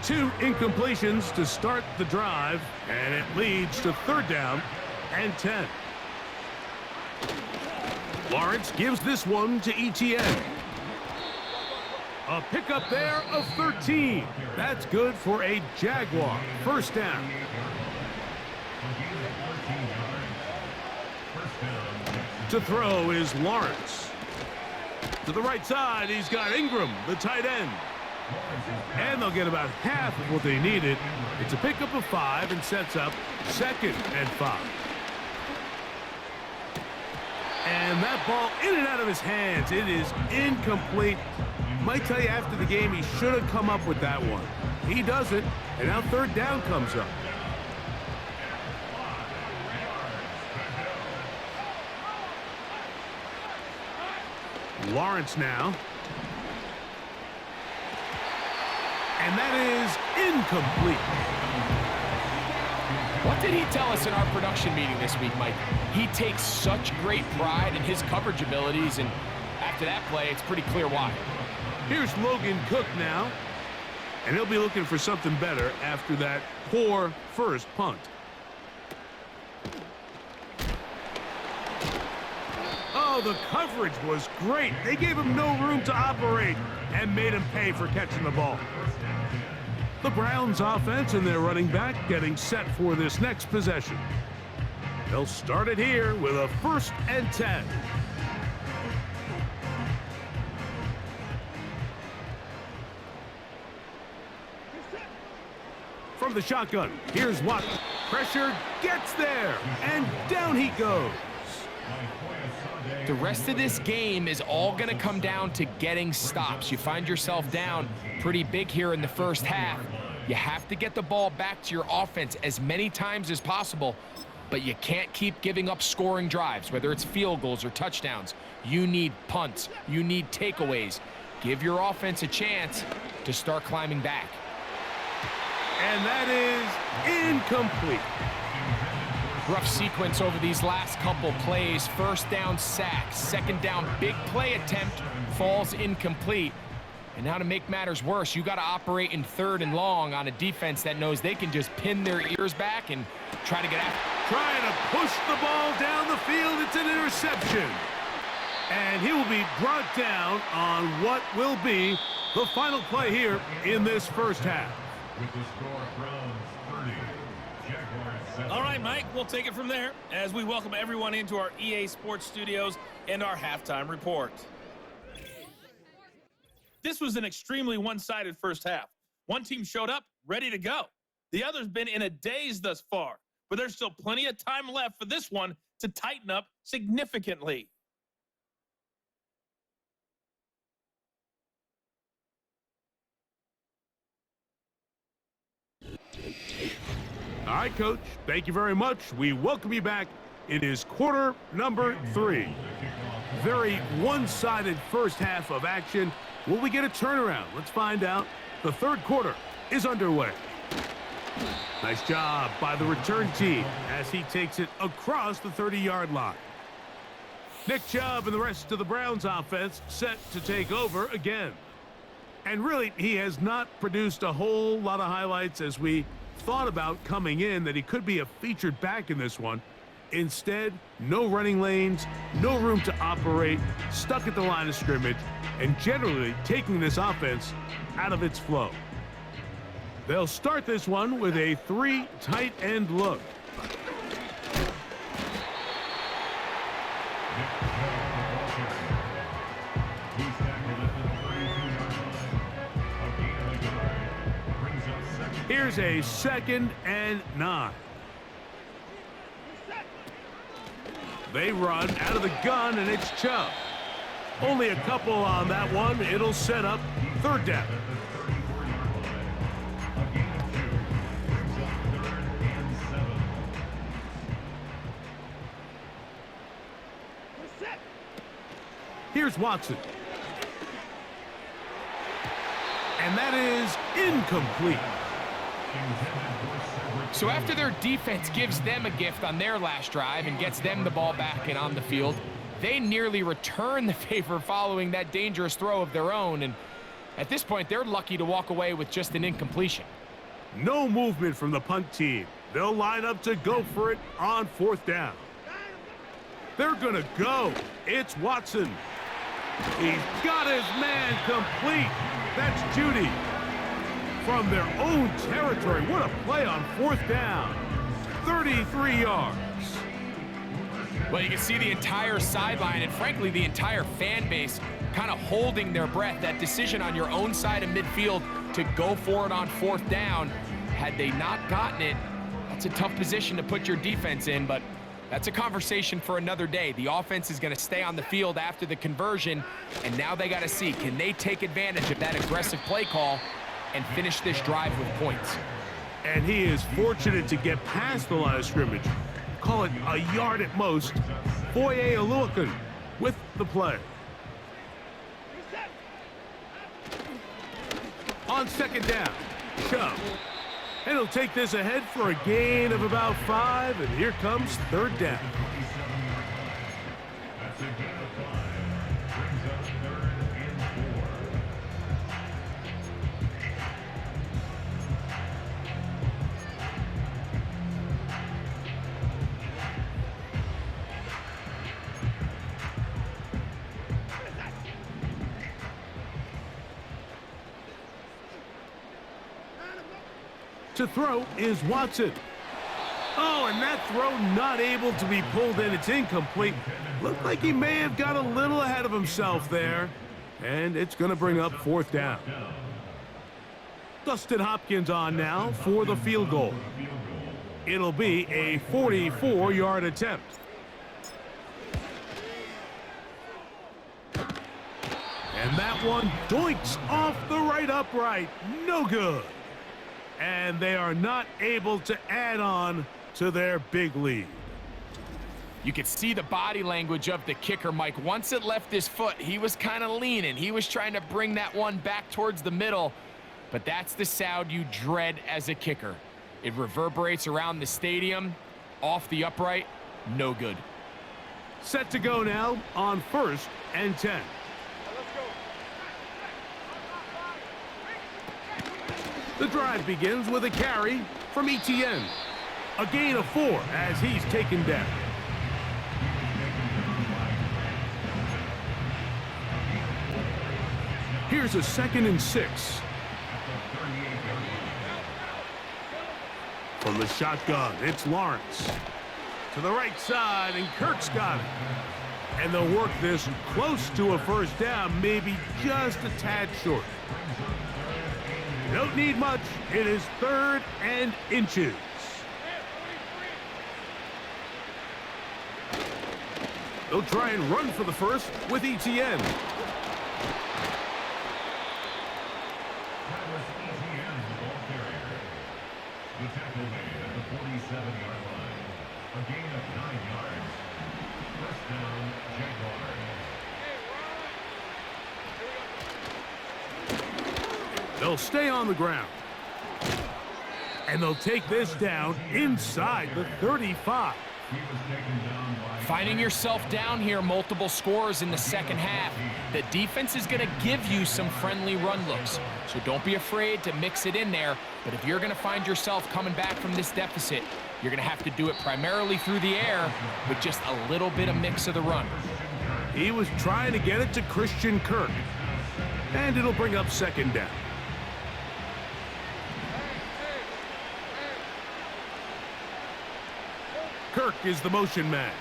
2 incompletions to start the drive, and it leads to 3rd down and 10. Lawrence gives this one to Etienne. A pickup there of 13. That's good for a Jaguar 1st down. To throw is Lawrence. To the right side, he's got Ingram, the tight end. And they'll get about half of what they needed. It's a pickup of 5 and sets up 2nd and 5. And that ball in and out of his hands. It is incomplete. Might tell you after the game he should have come up with that one. He doesn't, and now 3rd down comes up. Lawrence now. And that is incomplete.
What did he tell us in our production meeting this week, Mike? He takes such great pride in his coverage abilities, and after that play, it's pretty clear why.
Here's Logan Cook now, and he'll be looking for something better after that poor first punt. Oh, the coverage was great. They gave him no room to operate and made him pay for catching the ball. The Browns offense and their running back getting set for this next possession. They'll start it here with a 1st and 10. From the shotgun, here's Watt. Pressure gets there, and down he goes.
The rest of this game is all going to come down to getting stops. You find yourself down pretty big here in the first half. You have to get the ball back to your offense as many times as possible, but you can't keep giving up scoring drives, whether it's field goals or touchdowns. You need punts. You need takeaways. Give your offense a chance to start climbing back.
And that is incomplete.
Rough sequence over these last couple plays. First down sack, second down big play attempt falls incomplete. And now to make matters worse, you got to operate in 3rd and long on a defense that knows they can just pin their ears back and try to get after.
Trying to push the ball down the field. It's an interception. And he will be brought down on what will be the final play here in this first half.
With the score, Browns 30, Jaguars 7.
All right, Mike, we'll take it from there as we welcome everyone into our EA Sports studios and our halftime report. This was an extremely one-sided first half. One team showed up ready to go. The other's been in a daze thus far, but there's still plenty of time left for this one to tighten up significantly.
All right, Coach, thank you very much. We welcome you back. It is quarter number 3. Very one-sided first half of action. Will we get a turnaround? Let's find out. The third quarter is underway. Nice job by the return team as he takes it across the 30-yard line. Nick Chubb and the rest of the Browns offense set to take over again. And really, he has not produced a whole lot of highlights as we thought about coming in that he could be a featured back in this one. Instead, no running lanes, no room to operate, stuck at the line of scrimmage, and generally taking this offense out of its flow. They'll start this one with a 3 tight end look. Here's a 2nd and 9. They run out of the gun, and it's Chubb. Only a couple on that one. It'll set up 3rd down. Here's Watson. And that is incomplete.
So after their defense gives them a gift on their last drive and gets them the ball back and on the field, they nearly return the favor following that dangerous throw of their own. And at this point, they're lucky to walk away with just an incompletion.
No movement from the punt team. They'll line up to go for it on 4th down. They're going to go. It's Watson. He's got his man complete. That's Judy. From their own territory. What a play on 4th down. 33 yards.
Well, you can see the entire sideline and, frankly, the entire fan base kind of holding their breath. That decision on your own side of midfield to go for it on 4th down, had they not gotten it, that's a tough position to put your defense in, but that's a conversation for another day. The offense is going to stay on the field after the conversion, and now they got to see, can they take advantage of that aggressive play call and finish this drive with points?
And he is fortunate to get past the line of scrimmage. Call it a yard at most. Foye Oluokun with the play. On second down, Chubb. And he'll take this ahead for a gain of about 5, and here comes third down.
That's a gain of 5. Brings up 3rd and 4.
To throw is Watson. Oh, and that throw not able to be pulled in. It's incomplete. Looked like he may have got a little ahead of himself there. And it's going to bring up 4th down. Dustin Hopkins on now for the field goal. It'll be a 44-yard attempt. And that one doinks off the right upright. No good. And they are not able to add on to their big lead.
You could see the body language of the kicker, Mike. Once it left his foot, he was kind of leaning. He was trying to bring that one back towards the middle. But that's the sound you dread as a kicker. It reverberates around the stadium, off the upright, no good.
Set to go now on 1st and 10. The drive begins with a carry from Etienne. A gain of 4 as he's taken down. Here's a 2nd and 6. From the shotgun, it's Lawrence. To the right side, and Kirk's got it. And they'll work this close to a 1st down, maybe just a tad short. Don't need much. It is 3rd and inches. They'll try and run for the first with Etienne.
That was Etienne, the ball carrier. The tackle made at the 47-yard line. A gain of 9 yards. 1st down, Jaguars.
They'll stay on the ground. And they'll take this down inside the 35.
Finding yourself down here, multiple scores in the second half. The defense is going to give you some friendly run looks. So don't be afraid to mix it in there. But if you're going to find yourself coming back from this deficit, you're going to have to do it primarily through the air with just a little bit of mix of the run.
He was trying to get it to Christian Kirk. And it'll bring up 2nd down. Kirk is the motion man.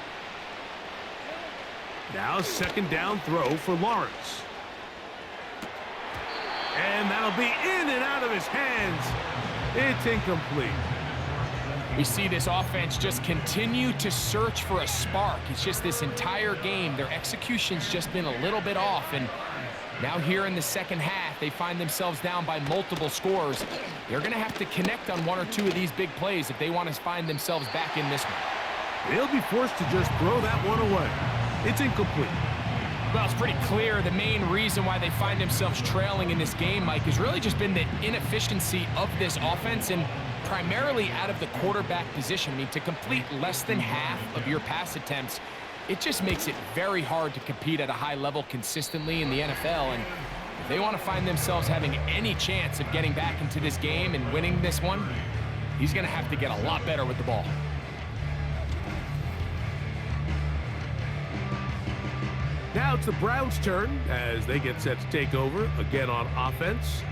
Now 2nd down throw for Lawrence. And that'll be in and out of his hands. It's incomplete.
We see this offense just continue to search for a spark. It's just this entire game, their execution's just been a little bit off. And now here in the second half, they find themselves down by multiple scores. They're going to have to connect on 1 or 2 of these big plays if they want to find themselves back in this one.
They'll be forced to just throw that one away. It's incomplete.
Well, it's pretty clear the main reason why they find themselves trailing in this game, Mike, has really just been the inefficiency of this offense and primarily out of the quarterback position. I mean, to complete less than half of your pass attempts, it just makes it very hard to compete at a high level consistently in the NFL. And if they want to find themselves having any chance of getting back into this game and winning this one, he's going to have to get a lot better with the ball.
Now it's the Browns' turn as they get set to take over again on offense.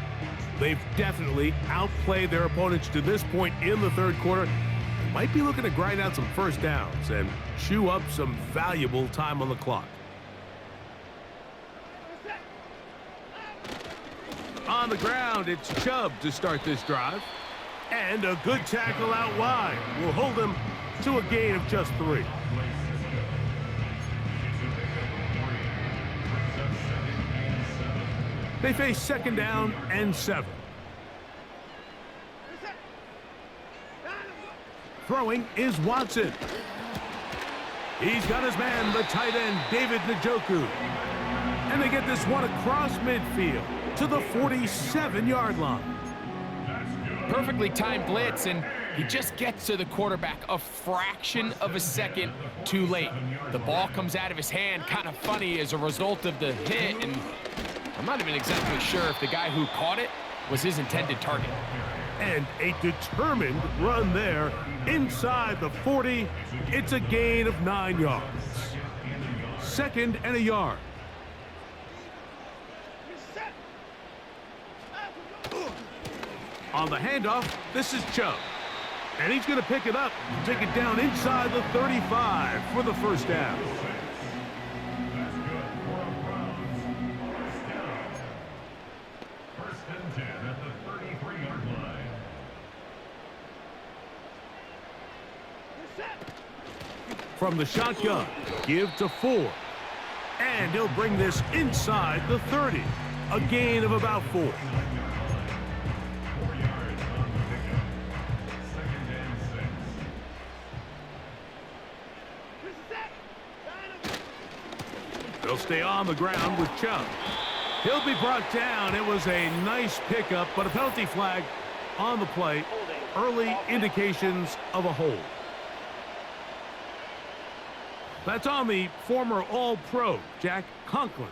They've definitely outplayed their opponents to this point in the 3rd quarter. Might be looking to grind out some 1st downs and chew up some valuable time on the clock. On the ground, it's Chubb to start this drive. And a good tackle out wide will hold them to a gain of just 3. They face 2nd down and 7. Throwing is Watson. He's got his man, the tight end, David Njoku. And they get this one across midfield. to the 47-yard line.
Perfectly timed blitz, and he just gets to the quarterback a fraction of a second too late. The ball comes out of his hand kind of funny as a result of the hit, and I'm not even exactly sure if the guy who caught it was his intended target.
And a determined run there inside the 40. It's a gain of 9 yards. 2nd and a yard. On the handoff, this is Chubb. And he's going to pick it up and take it down inside the 35 for the first down.
First and 10 at the 33-yard line.
From the shotgun, give to Ford. And he'll bring this inside the 30. A gain of about 4.
4 yards on the pickup. 2nd and 6.
They'll stay on the ground with Chubb. He'll be brought down. It was a nice pickup, but a penalty flag on the play. Early indications of a hold. That's on the former All-Pro, Jack Conklin.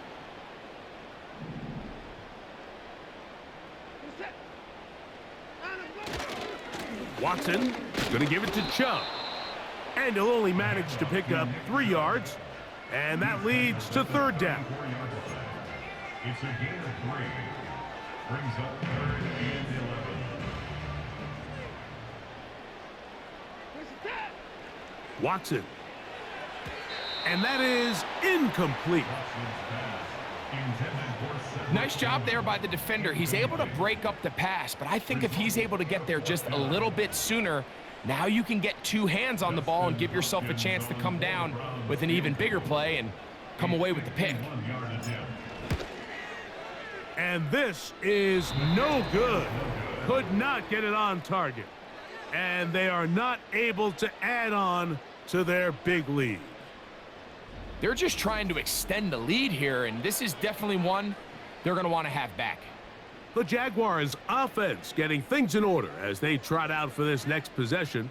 Watson going to give it to Chubb. And he'll only manage to pick up 3 yards. And that leads to 3rd down.
It's a gain of 3. Brings up 3rd and 11.
Watson. And that is incomplete.
Nice job there by the defender. He's able to break up the pass, but I think if he's able to get there just a little bit sooner, now you can get 2 hands on the ball and give yourself a chance to come down with an even bigger play and come away with the pick.
And this is no good. Could not get it on target. And they are not able to add on to their big lead.
They're just trying to extend the lead here, and this is definitely one they're going to want to have back.
The Jaguars' offense getting things in order as they trot out for this next possession.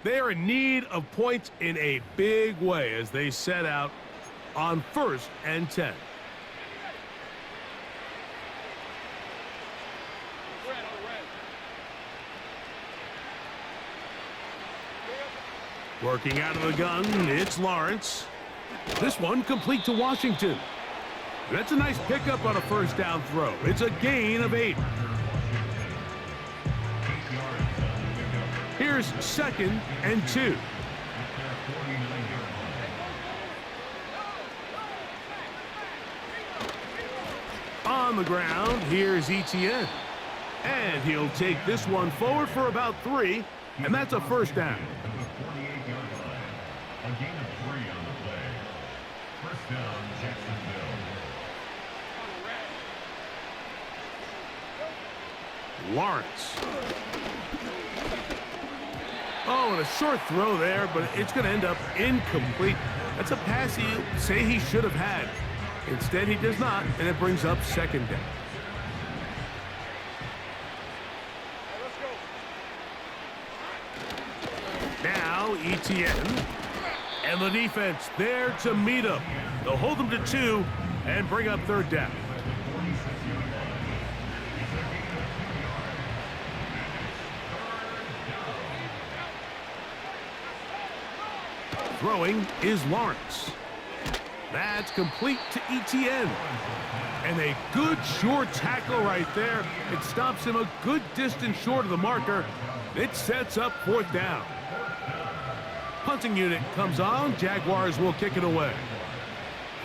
They are in need of points in a big way as they set out on 1st and 10. Working out of the gun, it's Lawrence. This one complete to Washington. That's a nice pickup on a 1st down throw. It's a gain of 8. Here's 2nd and 2. On the ground, here's Etienne. And he'll take this one forward for about 3, and that's a 1st down.
A gain of 3 on the play. 1st down, Jacksonville.
Lawrence. Oh, and a short throw there, but it's going to end up incomplete. That's a pass you say he should have had. Instead, he does not, and it brings up 2nd down. Now, Etienne. And the defense there to meet him. They'll hold them to 2 and bring up 3rd down. Throwing is Lawrence. That's complete to Etienne. And a good short tackle right there. It stops him a good distance short of the marker. It sets up 4th down. Punting unit comes on. Jaguars will kick it away,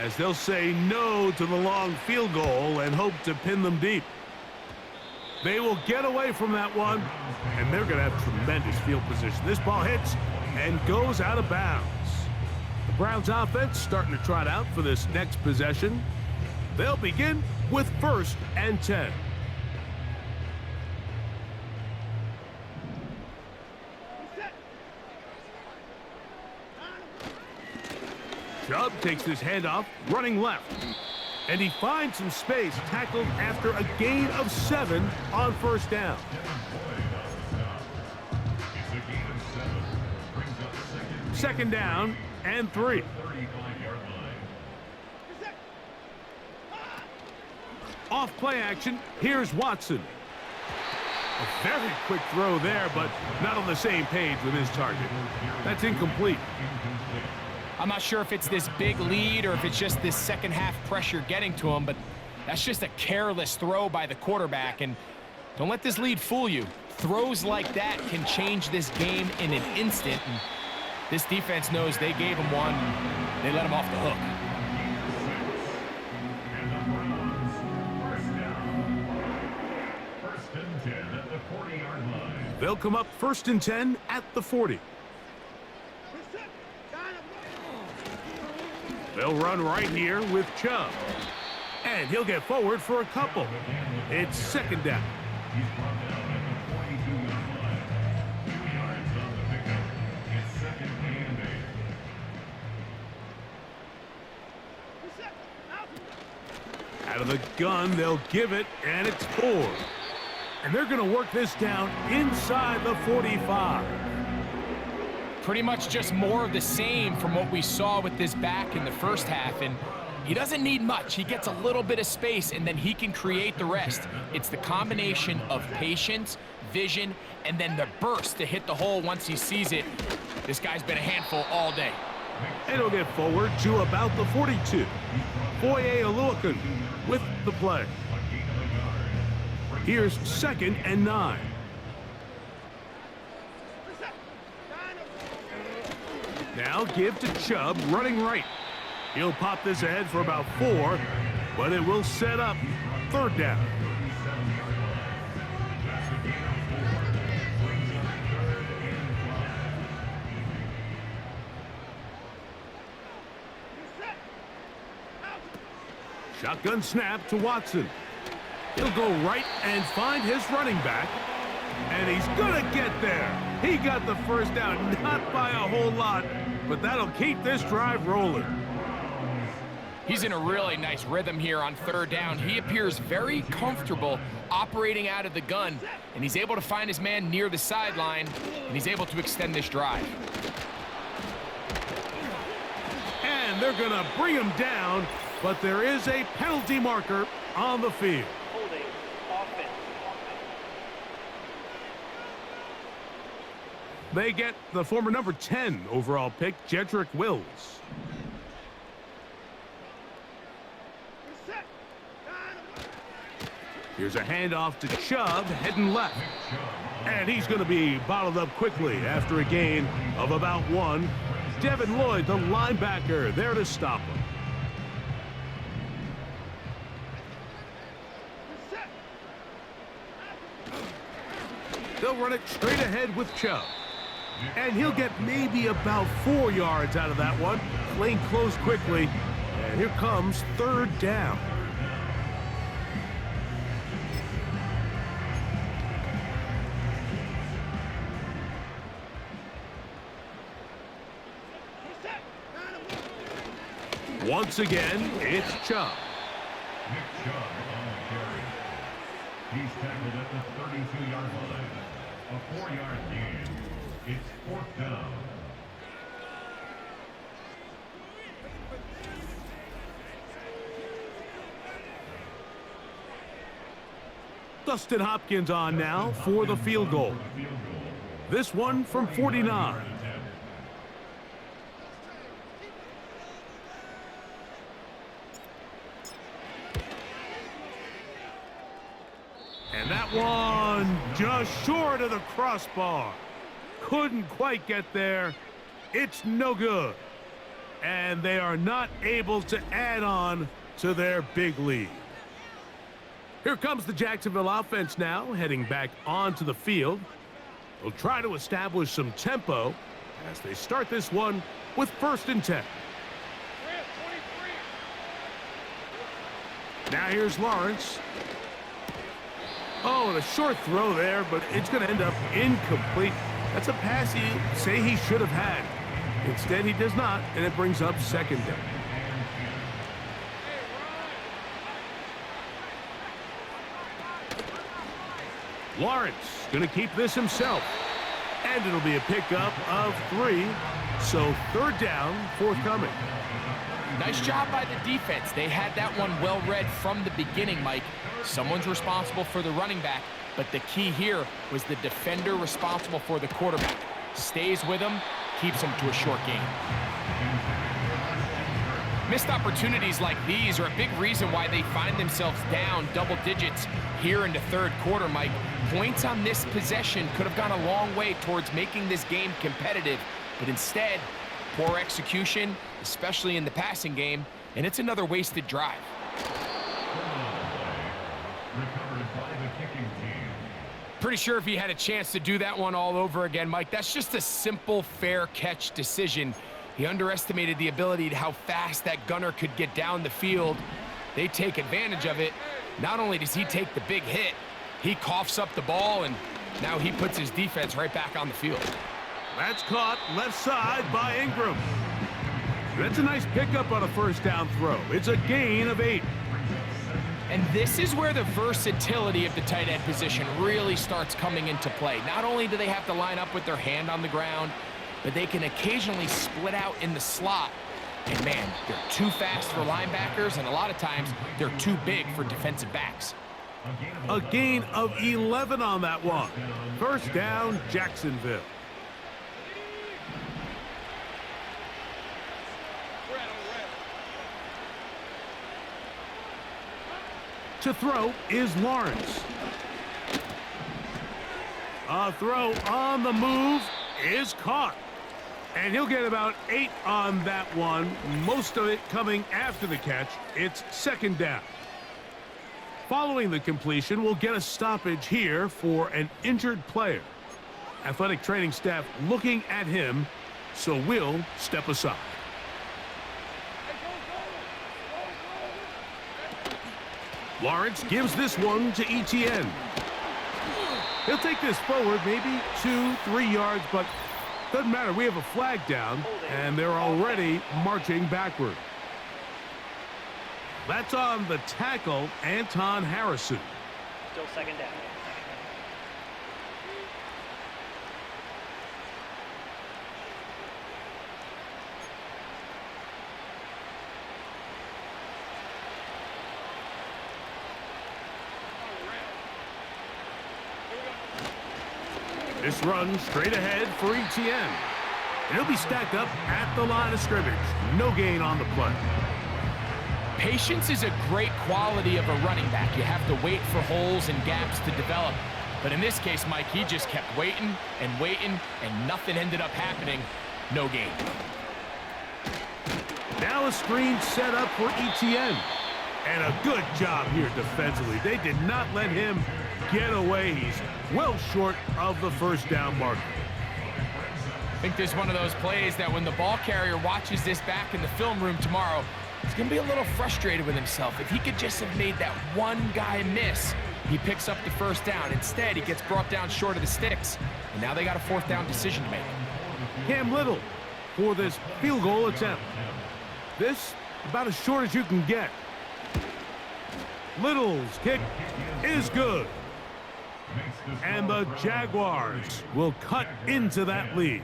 as they'll say no to the long field goal and hope to pin them deep. They will get away from that one, and they're going to have tremendous field position. This ball hits and goes out of bounds. The Browns offense starting to trot out for this next possession. They'll begin with 1st and 10. Chubb takes this handoff, running left. And he finds some space, tackled after a gain of 7 on first down. Second down and 3. Off play action, here's Watson. A very quick throw there, but not on the same page with his target. That's incomplete.
I'm not sure if it's this big lead or if it's just this second half pressure getting to him, but that's just a careless throw by the quarterback. And don't let this lead fool you. Throws like that can change this game in an instant. And this defense knows they gave him one. They let him off the hook.
They'll come up 1st and 10 at the 40. They'll run right here with Chubb. And he'll get forward for a couple. It's second down. Out of the gun, they'll give it, and it's 4. And they're going to work this down inside the 45.
Pretty much just more of the same from what we saw with this back in the first half. And he doesn't need much. He gets a little bit of space, and then he can create the rest. It's the combination of patience, vision, and then the burst to hit the hole once he sees it. This guy's been a handful all day.
And he'll get forward to about the 42. Foye Oluokun with the play. Here's 2nd and 9. Now give to Chubb, running right. He'll pop this ahead for about 4, but it will set up 3rd down. Shotgun snap to Watson. He'll go right and find his running back. And he's gonna get there. He got the first down, not by a whole lot, but that'll keep this drive rolling.
He's in a really nice rhythm here on 3rd down. He appears very comfortable operating out of the gun, and he's able to find his man near the sideline, and he's able to extend this drive.
And they're gonna bring him down, but there is a penalty marker on the field. They get the former number 10 overall pick, Jedrick Wills. Here's a handoff to Chubb, heading left. And he's going to be bottled up quickly after a gain of about 1. Devin Lloyd, the linebacker, there to stop him. They'll run it straight ahead with Chubb. And he'll get maybe about 4 yards out of that one. Lane closed quickly. And here comes 3rd down. Once again, it's Chubb.
He's tackled at the 32-yard line. A 4-yard gain. It's 4th down.
Dustin Hopkins on now for the field goal. This one from 49. And that one just short of the crossbar. Couldn't quite get there. It's no good. And they are not able to add on to their big lead. Here comes the Jacksonville offense now, heading back onto the field. They'll try to establish some tempo as they start this one with 1st and 10. Now here's Lawrence. Oh, and a short throw there, but it's going to end up incomplete. That's a pass you say he should have had. Instead, he does not, and it brings up 2nd down. Lawrence going to keep this himself. And it'll be a pickup of 3. So third down, forthcoming.
Nice job by the defense. They had that one well read from the beginning, Mike. Someone's responsible for the running back, but the key here was the defender responsible for the quarterback. Stays with him, keeps him to a short gain. Missed opportunities like these are a big reason why they find themselves down double digits here in the third quarter, Mike. Points on this possession could have gone a long way towards making this game competitive, but instead, poor execution, especially in the passing game, and it's another wasted drive. Pretty sure if he had a chance to do that one all over again, Mike, that's just a simple, fair catch decision. He underestimated the ability to how fast that gunner could get down the field. They take advantage of it. Not only does he take the big hit, he coughs up the ball, and now he puts his defense right back on the field.
That's caught left side by Ingram. That's a nice pickup on a first down throw. It's a gain of 8.
And this is where the versatility of the tight end position really starts coming into play. Not only do they have to line up with their hand on the ground, but they can occasionally split out in the slot. And man, they're too fast for linebackers, and a lot of times they're too big for defensive backs.
A gain of 11 on that one. First down, Jacksonville. To throw is Lawrence. A throw on the move is caught. And he'll get about 8 on that one, most of it coming after the catch. It's second down. Following the completion, we'll get a stoppage here for an injured player. Athletic training staff looking at him, so we'll step aside. Lawrence gives this one to Etienne. He'll take this forward maybe 2-3 yards, but doesn't matter. We have a flag down, and they're already marching backward. That's on the tackle, Anton Harrison.
Still second down.
This run straight ahead for Etienne. And he'll be stacked up at the line of scrimmage. No gain on the play.
Patience is a great quality of a running back. You have to wait for holes and gaps to develop. But in this case, Mike, he just kept waiting, and nothing ended up happening. No gain.
Now a screen set up for Etienne. And a good job here defensively. They did not let him get away. He's well short of the first down marker.
I think there's one of those plays that when the ball carrier watches this back in the film room tomorrow, he's going to be a little frustrated with himself. If he could just have made that one guy miss, he picks up the first down. Instead, he gets brought down short of the sticks, and now they got a fourth down decision to make.
Cam Little for this field goal attempt. This about as short as you can get. Little's kick is good. And the Jaguars will cut into that lead.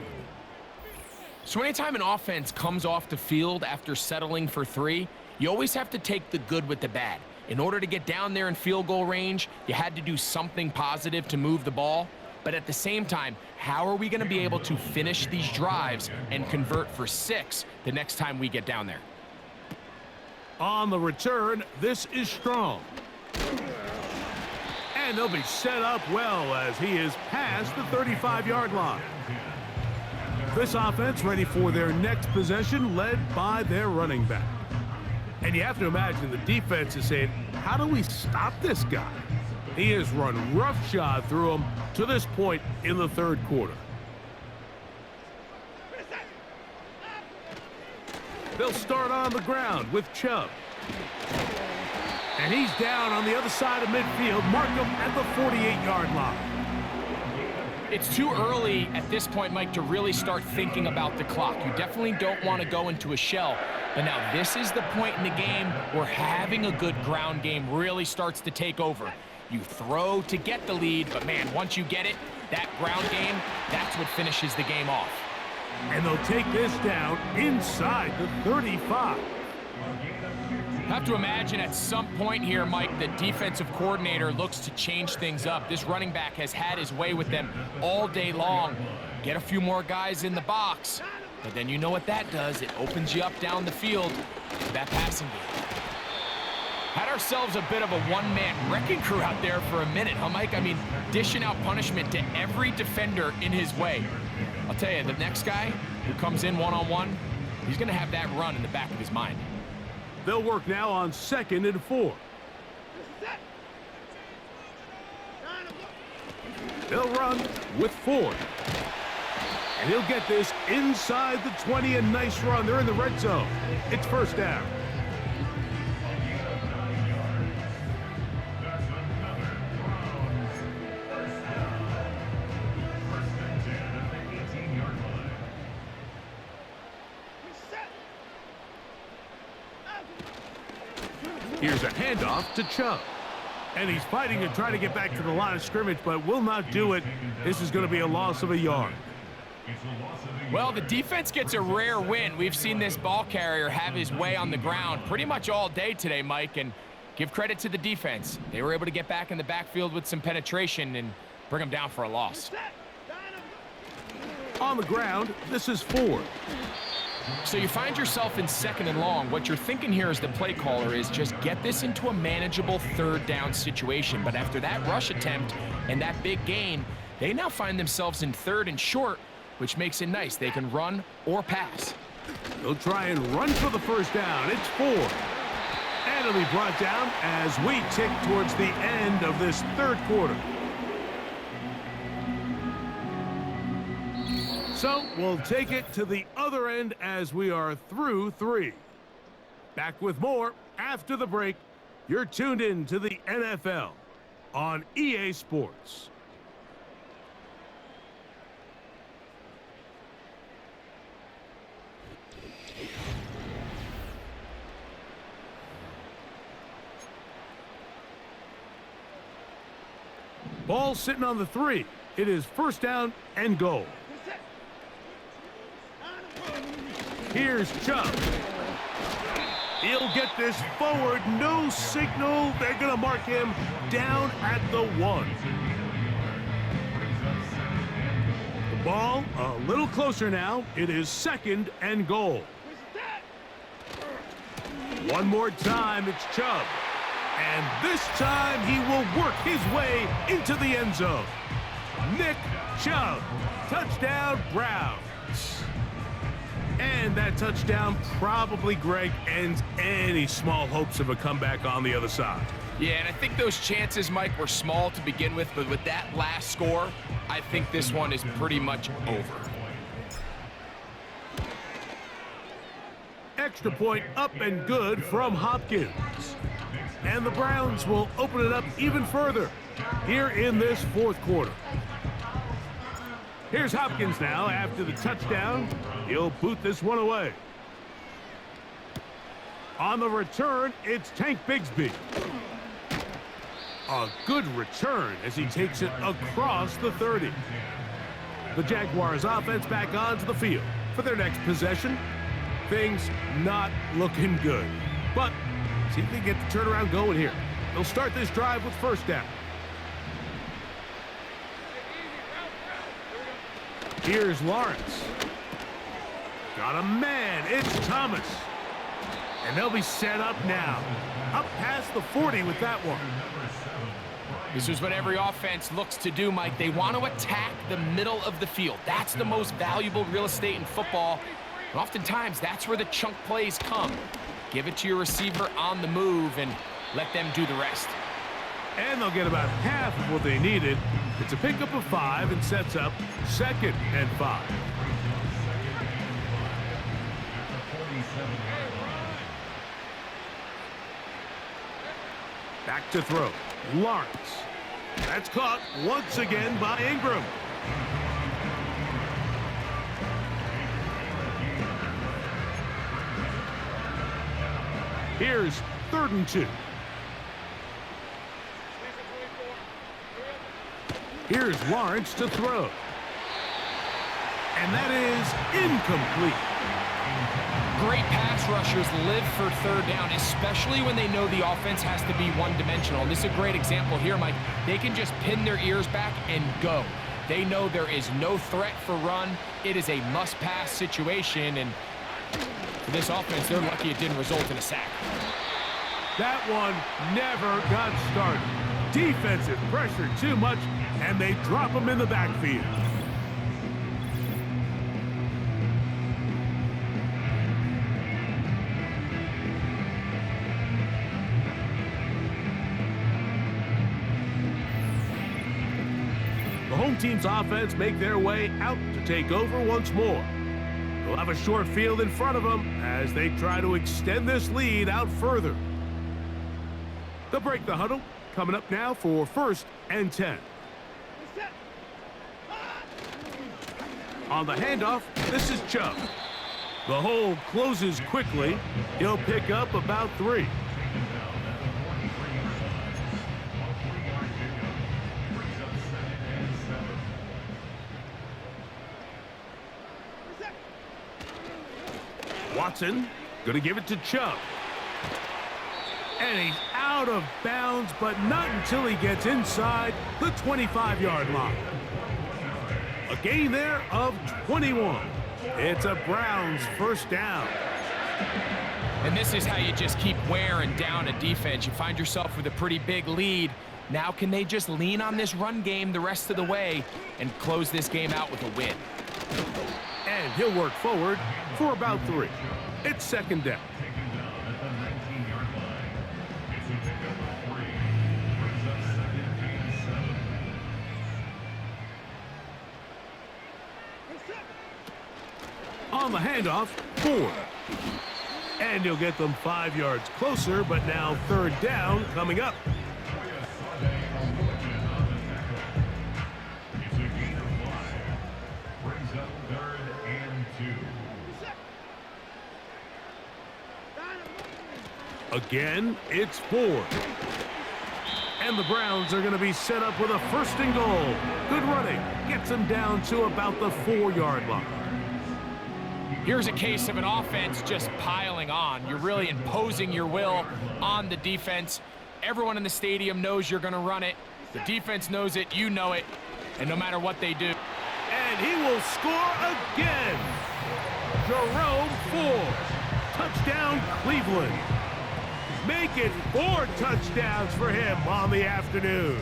So anytime an offense comes off the field after settling for 3, you always have to take the good with the bad. In order to get down there in field goal range, you had to do something positive to move the ball. But at the same time, how are we going to be able to finish these drives and convert for 6 the next time we get down there?
On the return, this is Strong. And they'll be set up well as he is past the 35-yard line. This offense ready for their next possession, led by their running back. And you have to imagine the defense is saying, how do we stop this guy? He has run roughshod through him to this point in the third quarter. They'll start on the ground with Chubb. And he's down on the other side of midfield. Mark him at the 48-yard line.
It's too early at this point, Mike, to really start thinking about the clock. You definitely don't want to go into a shell. But now this is the point in the game where having a good ground game really starts to take over. You throw to get the lead, but man, once you get it, that ground game, that's what finishes the game off.
And they'll take this down inside the 35.
Have to imagine at some point here, Mike, the defensive coordinator looks to change things up. This running back has had his way with them all day long. Get a few more guys in the box, but then you know what that does. It opens you up down the field to that passing game. Had ourselves a bit of a one-man wrecking crew out there for a minute, huh, Mike? I mean, dishing out punishment to every defender in his way. I'll tell you, the next guy who comes in one-on-one, he's going to have that run in the back of his mind.
They'll work now on 2nd and 4. They'll run with Ford. And he'll get this inside the 20, a nice run. They're in the red zone. It's first down. Here's a handoff to Chubb. And he's fighting to try to get back to the line of scrimmage, but will not do it. This is going to be a loss of a yard.
Well, the defense gets a rare win. We've seen this ball carrier have his way on the ground pretty much all day today, Mike, and give credit to the defense. They were able to get back in the backfield with some penetration and bring them down for a loss.
On the ground, this is Ford.
So you find yourself in 2nd and long. What you're thinking here as the play caller is just get this into a manageable 3rd down situation. But after that rush attempt and that big gain, they now find themselves in 3rd and short, which makes it nice. They can run or pass.
They'll try and run for the first down. It's Ford. And it'll be brought down as we tick towards the end of this 3rd quarter. So we'll take it to the other end as we are through 3. Back with more after the break. You're tuned in to the NFL on EA Sports. Ball sitting on the 3. It is first down and goal. Here's Chubb. He'll get this forward. No signal. They're going to mark him down at the 1. The ball a little closer now. It is 2nd and goal. One more time. It's Chubb. And this time he will work his way into the end zone. Nick Chubb. Touchdown, Browns. And that touchdown probably, Greg, ends any small hopes of a comeback on the other side.
Yeah, and I think those chances, Mike, were small to begin with, but with that last score, I think this one is pretty much over.
Extra point up and good from Hopkins. And the Browns will open it up even further here in this 4th quarter. Here's Hopkins now after the touchdown. He'll boot this one away. On the return, it's Tank Bigsby. A good return as he takes it across the 30. The Jaguars offense back onto the field for their next possession. Things not looking good. But see if they can get the turnaround going here. They'll start this drive with first down. Here's Lawrence. Got a man. It's Thomas. And they'll be set up now. Up past the 40 with that one.
This is what every offense looks to do, Mike. They want to attack the middle of the field. That's the most valuable real estate in football. And oftentimes, that's where the chunk plays come. Give it to your receiver on the move and let them do the rest.
And they'll get about half of what they needed. It's a pickup of 5 and sets up 2nd and 5. Back to throw. Lawrence. That's caught once again by Ingram. Here's 3rd and 2. Here's Lawrence to throw. And that is incomplete.
Great pass rushers live for third down, especially when they know the offense has to be one-dimensional. And this is a great example here, Mike. They can just pin their ears back and go. They know there is no threat for run. It is a must-pass situation, and for this offense, they're lucky it didn't result in a sack.
That one never got started. Defensive pressure too much, and they drop him in the backfield. The home team's offense make their way out to take over once more. They'll have a short field in front of them as they try to extend this lead out further. They'll break the huddle. Coming up now for 1st and 10. On the handoff, this is Chubb. The hole closes quickly. He'll pick up about 3. Watson going to give it to Chubb. And he's out of bounds, but not until he gets inside the 25-yard line. A gain there of 21. It's a Browns first down.
And this is how you just keep wearing down a defense. You find yourself with a pretty big lead. Now can they just lean on this run game the rest of the way and close this game out with a win?
And he'll work forward for about 3. It's 2nd down. On the handoff, Ford. And he'll get them 5 yards closer, but now 3rd down coming up.
It's a gain of 5. Brings up 3rd and 2.
Again, it's Ford. And the Browns are going to be set up with a 1st and goal. Good running. Gets them down to about the 4-yard line.
Here's a case of an offense just piling on. You're really imposing your will on the defense. Everyone in the stadium knows you're going to run it. The defense knows it, you know it, and no matter what they do.
And he will score again. Jerome Ford. Touchdown, Cleveland. Make it 4 touchdowns for him on the afternoon.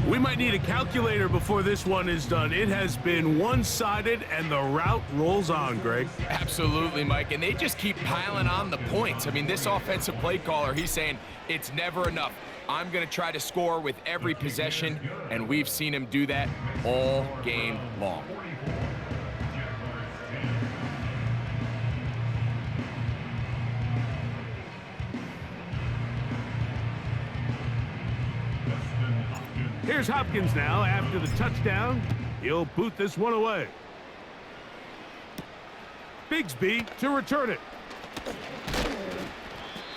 We might need a calculator before this one is done. It has been one-sided, and the route rolls on, Greg.
Absolutely, Mike, and they just keep piling on the points. I mean, this offensive play caller, he's saying it's never enough. I'm going to try to score with every possession, and we've seen him do that all game long.
Here's Hopkins now after the touchdown. He'll boot this one away. Bigsby to return it.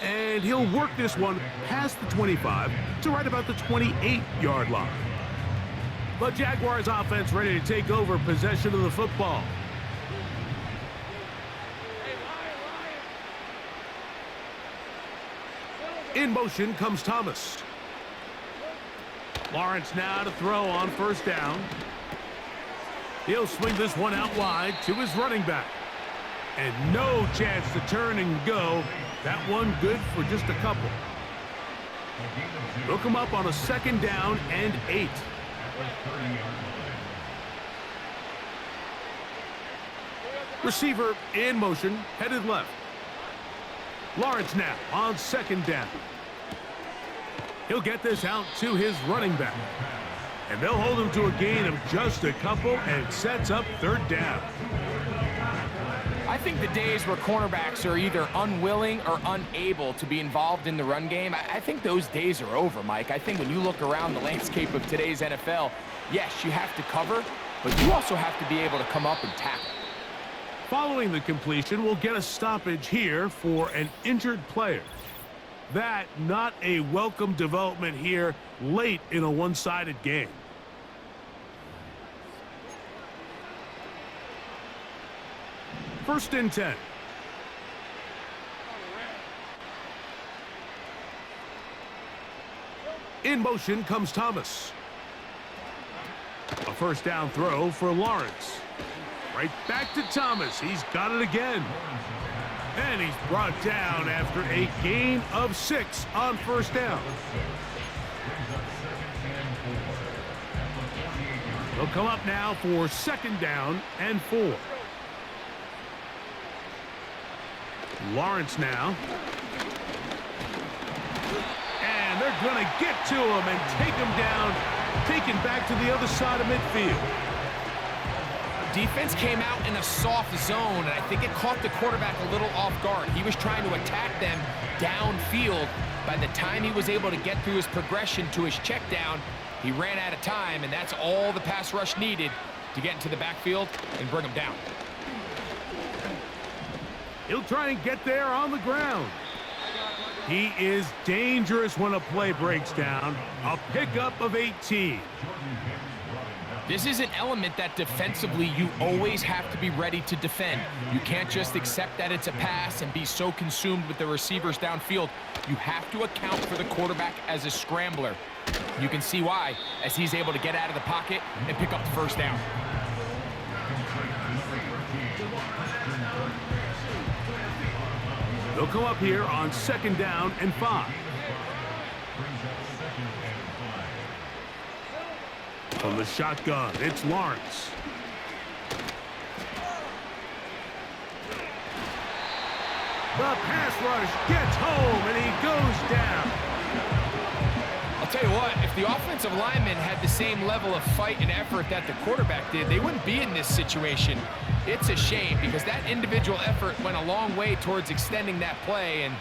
And he'll work this one past the 25 to right about the 28-yard line. The Jaguars offense ready to take over possession of the football. In motion comes Thomas. Lawrence now to throw on 1st down. He'll swing this one out wide to his running back. And no chance to turn and go. That one good for just a couple. Look him up on a 2nd down and 8. Receiver in motion, headed left. Lawrence now on 2nd down. He'll get this out to his running back. And they'll hold him to a gain of just a couple and sets up 3rd down.
I think the days where cornerbacks are either unwilling or unable to be involved in the run game, I think those days are over, Mike. I think when you look around the landscape of today's NFL, yes, you have to cover, but you also have to be able to come up and tackle.
Following the completion, we'll get a stoppage here for an injured player. That not a welcome development here late in a one-sided game. First and 10. In motion comes Thomas. A first down throw for Lawrence. Right back to Thomas. He's got it again. And he's brought down after a gain of 6 on first down. They'll come up now for second down and 4. Lawrence now. And they're going to get to him and take him down, taken back to the other side of midfield.
Defense came out in a soft zone, and I think it caught the quarterback a little off guard. He was trying to attack them downfield. By the time he was able to get through his progression to his check down, he ran out of time, and that's all the pass rush needed to get into the backfield and bring him down.
He'll try and get there on the ground. He is dangerous when a play breaks down. A pickup of 18.
This is an element that defensively you always have to be ready to defend. You can't just accept that it's a pass and be so consumed with the receivers downfield. You have to account for the quarterback as a scrambler. You can see why, as he's able to get out of the pocket and pick up the first down.
They'll come up here on second down and 5. From the shotgun, it's Lawrence. The pass rush gets home, and he goes down.
I'll tell you what, if the offensive lineman had the same level of fight and effort that the quarterback did, they wouldn't be in this situation. It's a shame because that individual effort went a long way towards extending that play, and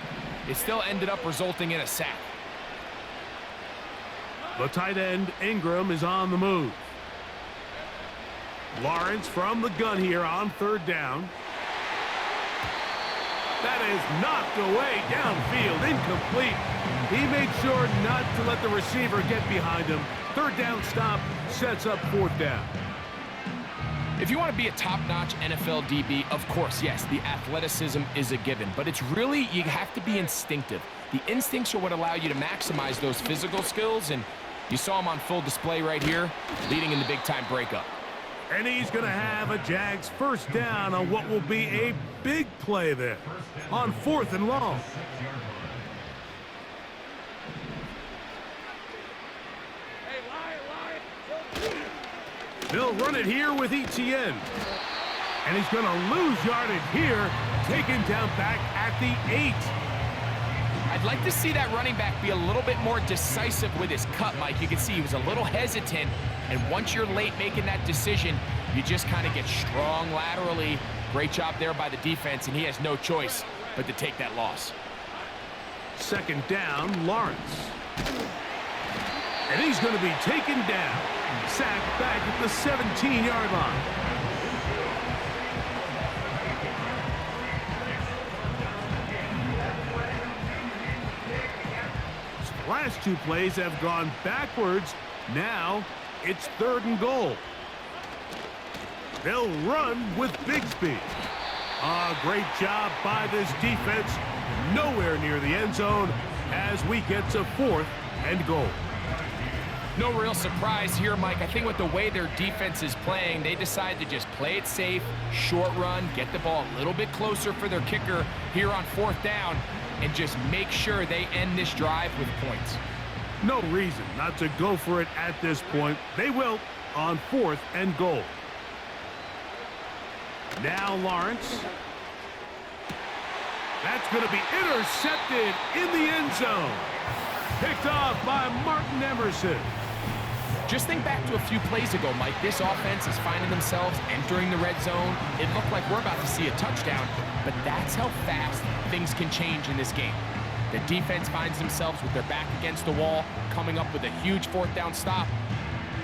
it still ended up resulting in a sack.
The tight end, Ingram, is on the move. Lawrence from the gun here on third down. That is knocked away downfield, incomplete. He made sure not to let the receiver get behind him. Third down stop sets up fourth down.
If you want to be a top-notch NFL DB, of course, yes, the athleticism is a given, but it's really, you have to be instinctive. The instincts are what allow you to maximize those physical skills, and you saw him on full display right here, leading in the big-time breakup.
And he's going to have a Jags first down on what will be a big play there on fourth and long. They'll run it here with ETN. And he's going to lose yardage here, taken down back at the 8.
I'd like to see that running back be a little bit more decisive with his cut, Mike. You can see he was a little hesitant, and once you're late making that decision, you just kind of get strong laterally. Great job there by the defense, and he has no choice but to take that loss.
Second down, Lawrence. And he's going to be taken down. Sacked back at the 17-yard line. The last two plays have gone backwards. Now it's third and goal. They'll run with Bigsby. Great job by this defense. Nowhere near the end zone as we get to fourth and goal.
No real surprise here, Mike. I think with the way their defense is playing, they decide to just play it safe, short run, get the ball a little bit closer for their kicker here on fourth down, and just make sure they end this drive with points.
No reason not to go for it at this point. They will on fourth and goal. Now Lawrence. That's going to be intercepted in the end zone. Picked off by Martin Emerson.
Just think back to a few plays ago, Mike. This offense is finding themselves entering the red zone. It looked like we're about to see a touchdown, but that's how fast things can change in this game. The defense finds themselves with their back against the wall, coming up with a huge fourth down stop.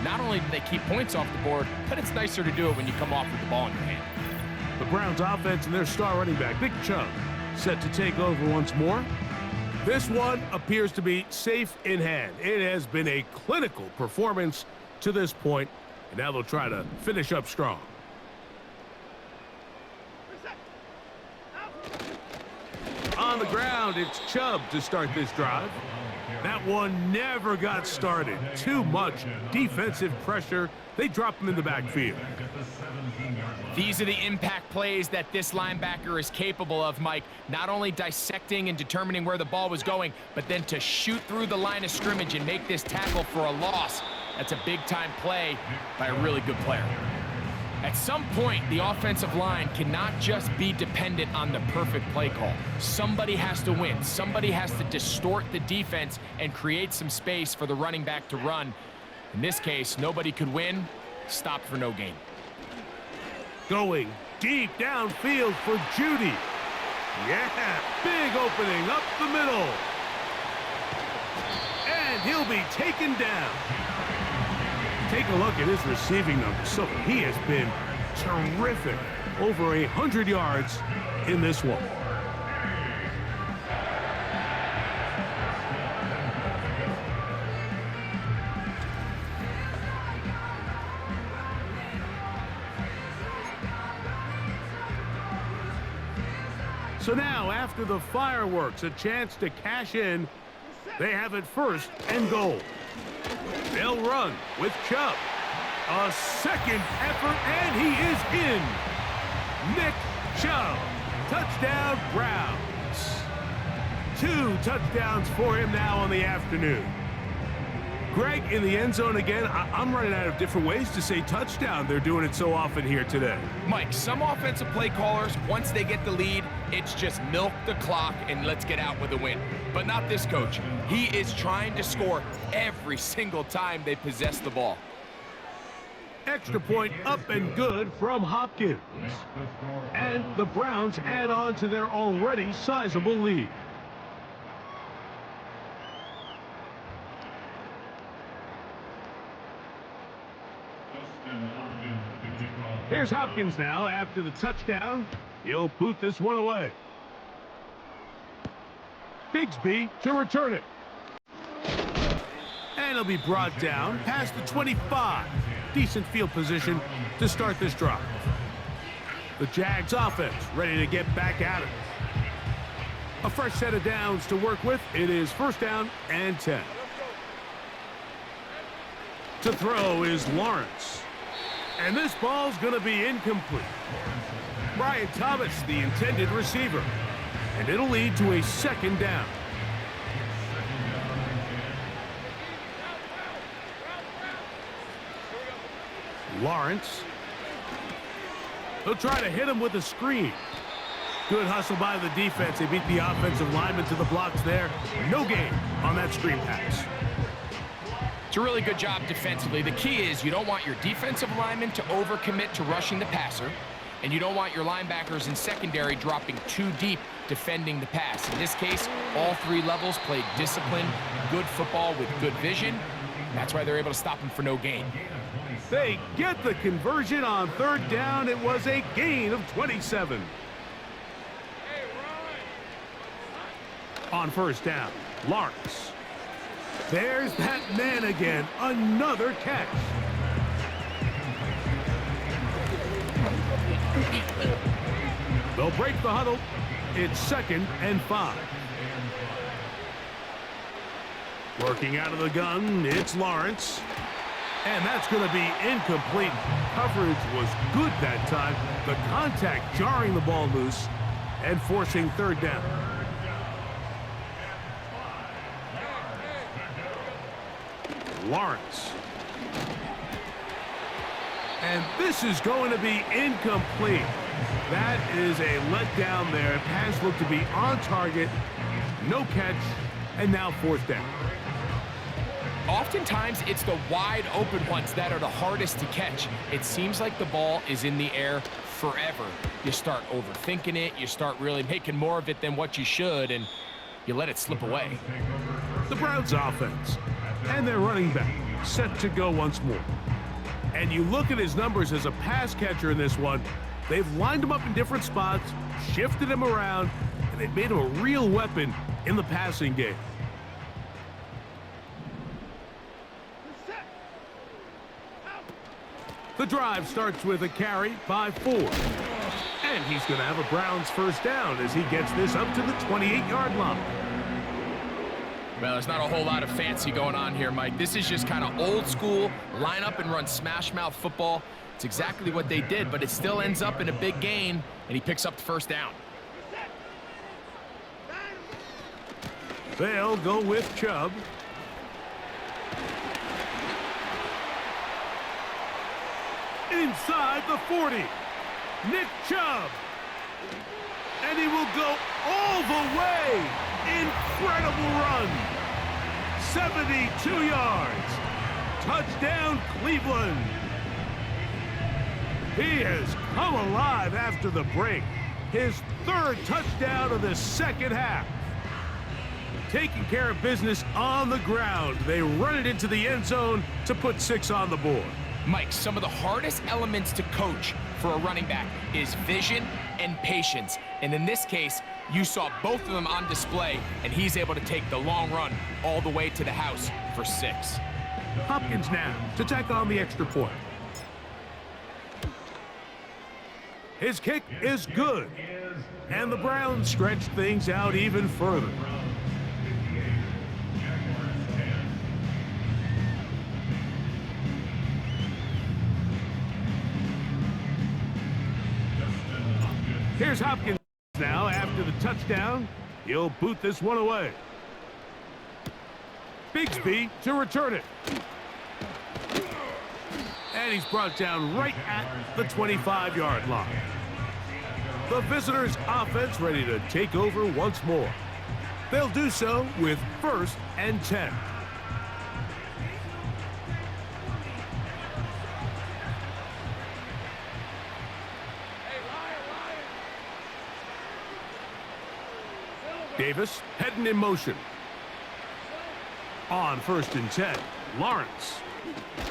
Not only do they keep points off the board, but it's nicer to do it when you come off with the ball in your hand.
The Browns offense and their star running back, Nick Chubb, set to take over once more. This one appears to be safe in hand. It has been a clinical performance to this point, and now they'll try to finish up strong. on the ground. It's Chubb to start this drive. That one never got started. Too much defensive pressure. They drop him in the backfield.
These are the impact plays that this linebacker is capable of, Mike. Not only dissecting and determining where the ball was going, but then to shoot through the line of scrimmage and make this tackle for a loss. That's a big-time play by a really good player. At some point, the offensive line cannot just be dependent on the perfect play call. Somebody has to win. Somebody has to distort the defense and create some space for the running back to run. In this case, nobody could win. Stop for no gain.
Going deep downfield for Judy. Yeah, big opening up the middle. And he'll be taken down. Take a look at his receiving numbers. So he has been terrific. Over 100 yards in this one. So now, after the fireworks, a chance to cash in. They have it first and goal. They'll run with Chubb. A second effort, and he is in. Nick Chubb. Touchdown, Browns. 2 touchdowns for him now on the afternoon. Greg, in the end zone again. I'm running out of different ways to say touchdown. They're doing it so often here today.
Mike, some offensive play callers, once they get the lead, it's just milk the clock and let's get out with a win. But not this coach. He is trying to score every single time they possess the ball.
Extra point up and good from Hopkins. And the Browns add on to their already sizable lead. Here's Hopkins now after the touchdown. He'll boot this one away. Bigsby to return it. And he'll be brought down past the 25. Decent field position to start this drive. The Jags offense ready to get back at it. A fresh set of downs to work with. It is first down and 10. To throw is Lawrence. And this ball's going to be incomplete. Brian Thomas, the intended receiver. And it'll lead to a second down. Lawrence. He'll try to hit him with a screen. Good hustle by the defense. They beat the offensive lineman to the blocks there. No gain on that screen pass.
It's a really good job defensively. The key is you don't want your defensive linemen to overcommit to rushing the passer, and you don't want your linebackers in secondary dropping too deep defending the pass. In this case, all 3 levels played disciplined, good football with good vision. That's why they're able to stop him for no gain.
They get the conversion on third down. It was a gain of 27. On first down, Lawrence. There's that man again. Another catch. They'll break the huddle. It's 2nd and 5. Working out of the gun, it's Lawrence. And that's going to be incomplete. Coverage was good that time. The contact jarring the ball loose and forcing third down. Lawrence. And this is going to be incomplete. That is a letdown there. Pass looked to be on target. No catch. And now 4th down.
Oftentimes, it's the wide open ones that are the hardest to catch. It seems like the ball is in the air forever. You start overthinking it. You start really making more of it than what you should, and you let it slip away.
The Browns offense and their running back set to go once more. And you look at his numbers as a pass catcher in this one. They've lined him up in different spots, shifted him around, and they've made him a real weapon in the passing game. The drive starts with a carry by 4. And he's going to have a Browns first down as he gets this up to the 28-yard line.
Well, there's not a whole lot of fancy going on here, Mike. This is just kind of old school, line up and run smash mouth football. It's exactly what they did, but it still ends up in a big gain, and he picks up the first down.
They'll go with Chubb. Inside the 40, Nick Chubb. And he will go all the way. Incredible run. 72 yards. Touchdown, Cleveland. He has come alive after the break. His third touchdown of the second half. Taking care of business on the ground. They run it into the end zone to put 6 on the board.
Mike, some of the hardest elements to coach for a running back is vision and patience. And in this case, you saw both of them on display, and he's able to take the long run all the way to the house for 6.
Hopkins now to tack on the extra point. His kick is good. And the Browns stretch things out even further. Here's Hopkins now after the touchdown. He'll boot this one away. Bigsby to return it. And he's brought down right at the 25-yard line. The visitors' offense ready to take over once more. They'll do so with 1st and 10. Davis heading in motion. On 1st and 10, Lawrence.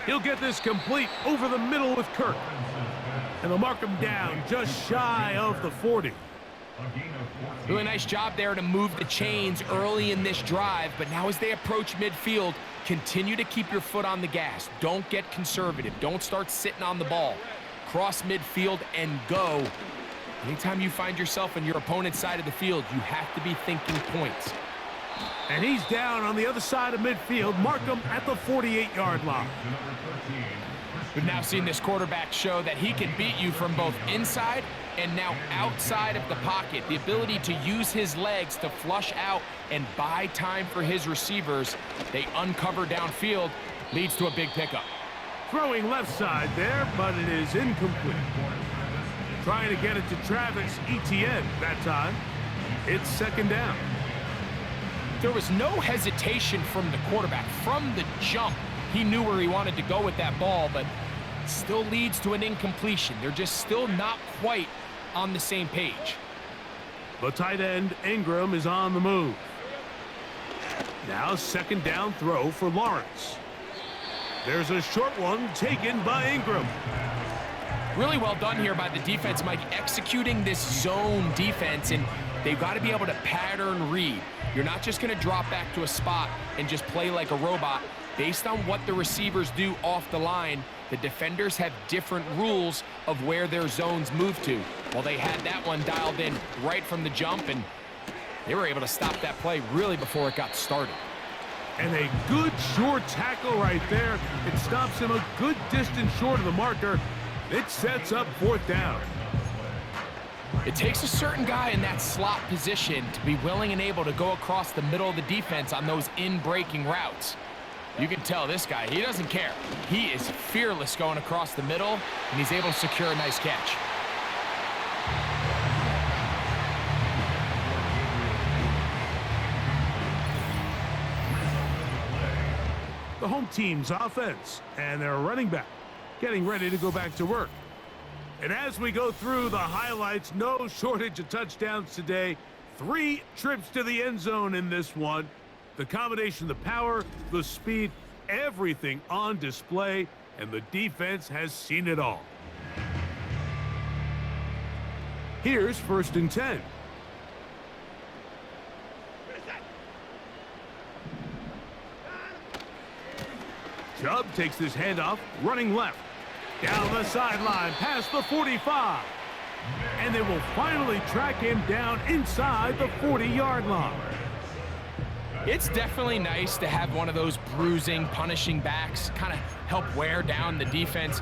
He'll get this complete over the middle with Kirk. And they'll mark him down just shy of the 40.
Really nice job there to move the chains early in this drive, but now as they approach midfield, continue to keep your foot on the gas. Don't get conservative. Don't start sitting on the ball. Cross midfield and go. Anytime you find yourself on your opponent's side of the field, you have to be thinking points.
And he's down on the other side of midfield. Mark him at the 48-yard line.
We've now seen this quarterback show that he can beat you from both inside and now outside of the pocket. The ability to use his legs to flush out and buy time for his receivers. They uncover downfield, leads to a big pickup.
Throwing left side there, but it is incomplete. Trying to get it to Travis Etienne that time. It's 2nd down.
There was no hesitation from the quarterback. From the jump, he knew where he wanted to go with that ball, but it still leads to an incompletion. They're just still not quite on the same page.
The tight end, Ingram, is on the move. Now 2nd down throw for Lawrence. There's a short one taken by Ingram.
Really well done here by the defense, Mike, executing this zone defense, and they've got to be able to pattern read. You're not just going to drop back to a spot and just play like a robot. Based on what the receivers do off the line, the defenders have different rules of where their zones move to. Well, they had that one dialed in right from the jump, and they were able to stop that play really before it got started.
And a good short tackle right there. It stops him a good distance short of the marker. It sets up 4th down.
It takes a certain guy in that slot position to be willing and able to go across the middle of the defense on those in-breaking routes. You can tell this guy, he doesn't care. He is fearless going across the middle, and he's able to secure a nice catch.
The home team's offense and their running back getting ready to go back to work. And as we go through the highlights, no shortage of touchdowns today. 3 trips to the end zone in this one. The combination, the power, the speed, everything on display, and the defense has seen it all. Here's 1st and 10. Chubb takes this handoff, running left. Down the sideline, past the 45. And they will finally track him down inside the 40-yard line.
It's definitely nice to have one of those bruising, punishing backs kind of help wear down the defense.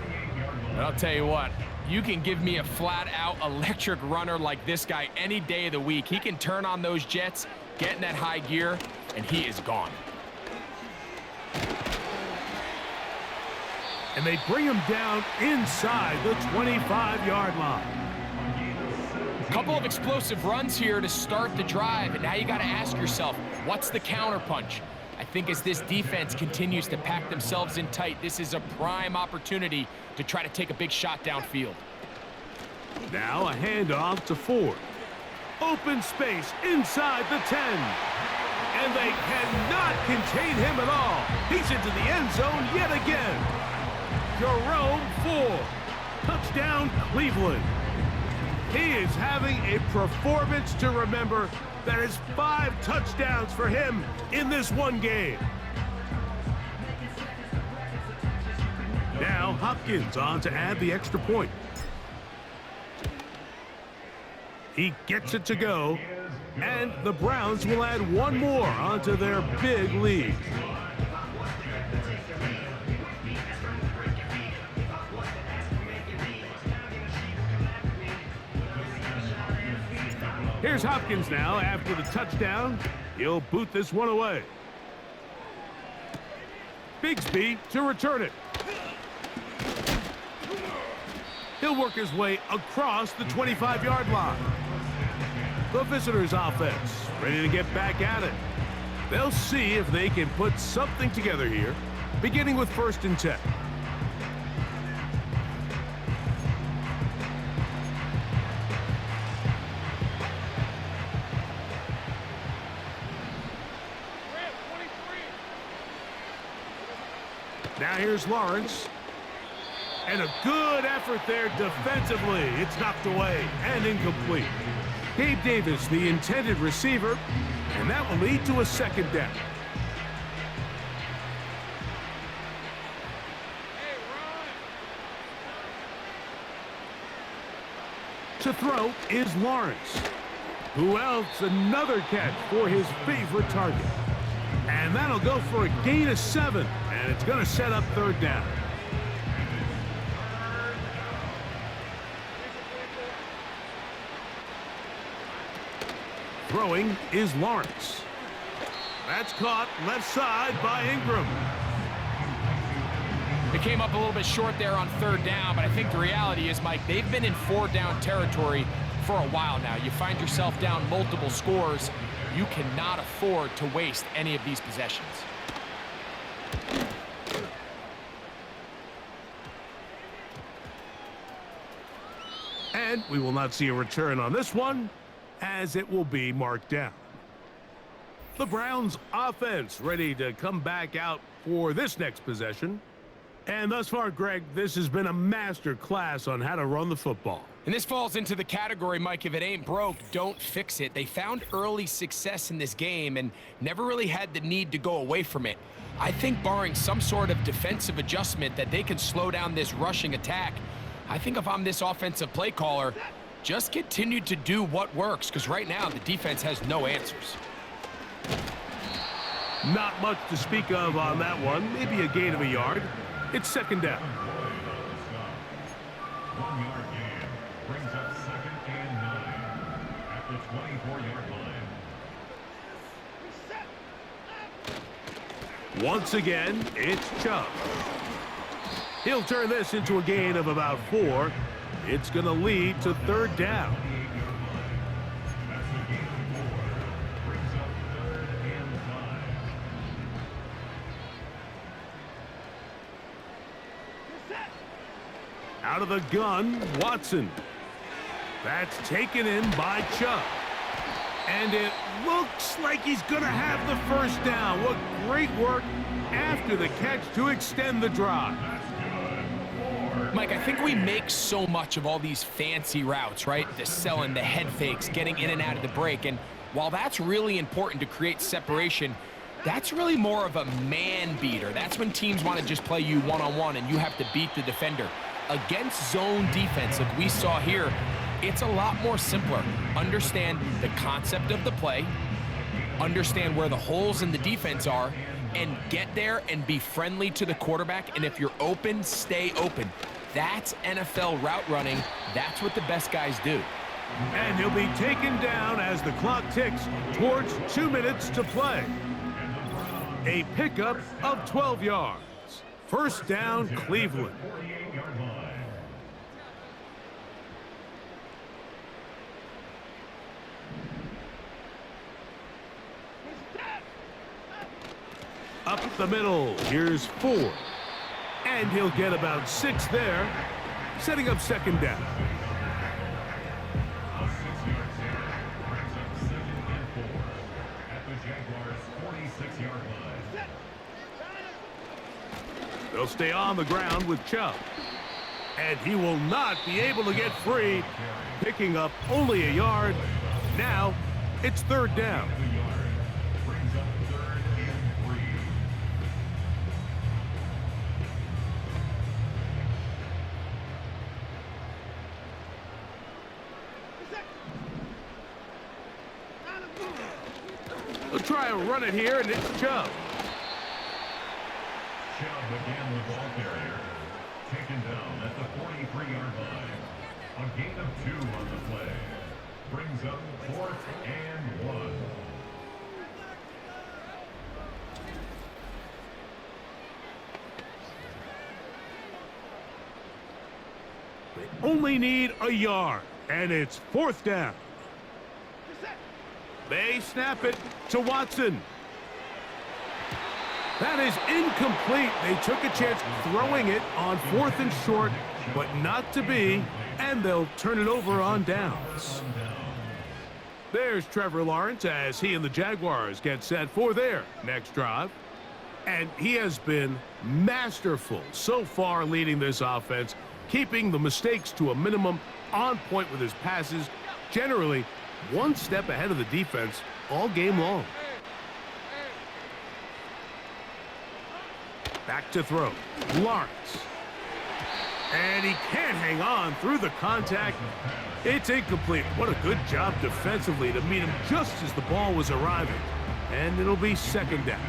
But I'll tell you what, you can give me a flat-out electric runner like this guy any day of the week. He can turn on those jets, get in that high gear, and he is gone.
And they bring him down inside the 25-yard line.
A couple of explosive runs here to start the drive, and now you got to ask yourself, what's the counterpunch? I think as this defense continues to pack themselves in tight, this is a prime opportunity to try to take a big shot downfield.
Now a handoff to Ford. Open space inside the 10. And they cannot contain him at all. He's into the end zone yet again. Jerome Ford. Touchdown, Cleveland. He is having a performance to remember. That is 5 touchdowns for him in this one game. Now Hopkins on to add the extra point. He gets it to go, and the Browns will add one more onto their big lead. Here's Hopkins now after the touchdown. He'll boot this one away. Bigsby to return it. He'll work his way across the 25-yard line. The visitors' offense ready to get back at it. They'll see if they can put something together here, beginning with 1st and 10. Now here's Lawrence. And a good effort there defensively. It's knocked away and incomplete. Gabe Davis, the intended receiver, and that will lead to a 2nd down. To throw is Lawrence. Who else? Another catch for his favorite target. And that'll go for a gain of 7, and it's going to set up 3rd down. Throwing is Lawrence. That's caught left side by Ingram.
It came up a little bit short there on 3rd down, but I think the reality is, Mike, they've been in 4-down territory for a while now. You find yourself down multiple scores. You cannot afford to waste any of these possessions.
And we will not see a return on this one, as it will be marked down. The Browns offense ready to come back out for this next possession. And thus far, Greg, this has been a master class on how to run the football.
And this falls into the category, Mike, if it ain't broke, don't fix it. They found early success in this game and never really had the need to go away from it. I think barring some sort of defensive adjustment that they can slow down this rushing attack, I think if I'm this offensive play caller, just continue to do what works, because right now the defense has no answers.
Not much to speak of on that one. Maybe a gain of a yard. It's 2nd down.
1-yard gain brings up 2nd and 9 at the 24-yard line.
Once again, it's Chubb. He'll turn this into a gain of about 4. It's going to lead to 3rd down. Out of the gun, Watson. That's taken in by Chubb. And it looks like he's going to have the 1st down. What great work after the catch to extend the drive.
Mike, I think we make so much of all these fancy routes, right? The selling, the head fakes, getting in and out of the break. And while that's really important to create separation, that's really more of a man beater. That's when teams want to just play you one-on-one and you have to beat the defender. Against zone defense, like we saw here, It's a lot more simpler. Understand the concept of the play, understand where the holes in the defense are, and get there and be friendly to the quarterback. And if you're open, stay open. That's NFL route running. That's what the best guys do.
And he'll be taken down as the clock ticks towards 2 minutes to play. A pickup of 12 yards. First down, Cleveland. Up the middle, here's 4. And he'll get about 6 there, setting up second down.
A 6-yard carry brings up 2nd and 4 at the Jaguars' 46-yard line.
They'll stay on the ground with Chubb. And he will not be able to get free, picking up only a yard. Now, it's third down.
Brings up 3rd and 3.
They'll try and run it here, and it's Chubb.
Chubb again the ball carrier. Taken down at the 43-yard line. A gain of 2 on the play. Brings up 4th and 1.
They only need a yard, and it's 4th down. They snap it to Watson. That is incomplete. They took a chance throwing it on 4th and short, but not to be, and they'll turn it over on downs. There's Trevor Lawrence as he and the Jaguars get set for their next drive. And he has been masterful so far leading this offense, keeping the mistakes to a minimum, on point with his passes, generally one step ahead of the defense all game long. Back to throw. Lawrence. And he can't hang on through the contact. It's incomplete. What a good job defensively to meet him just as the ball was arriving. And it'll be second down.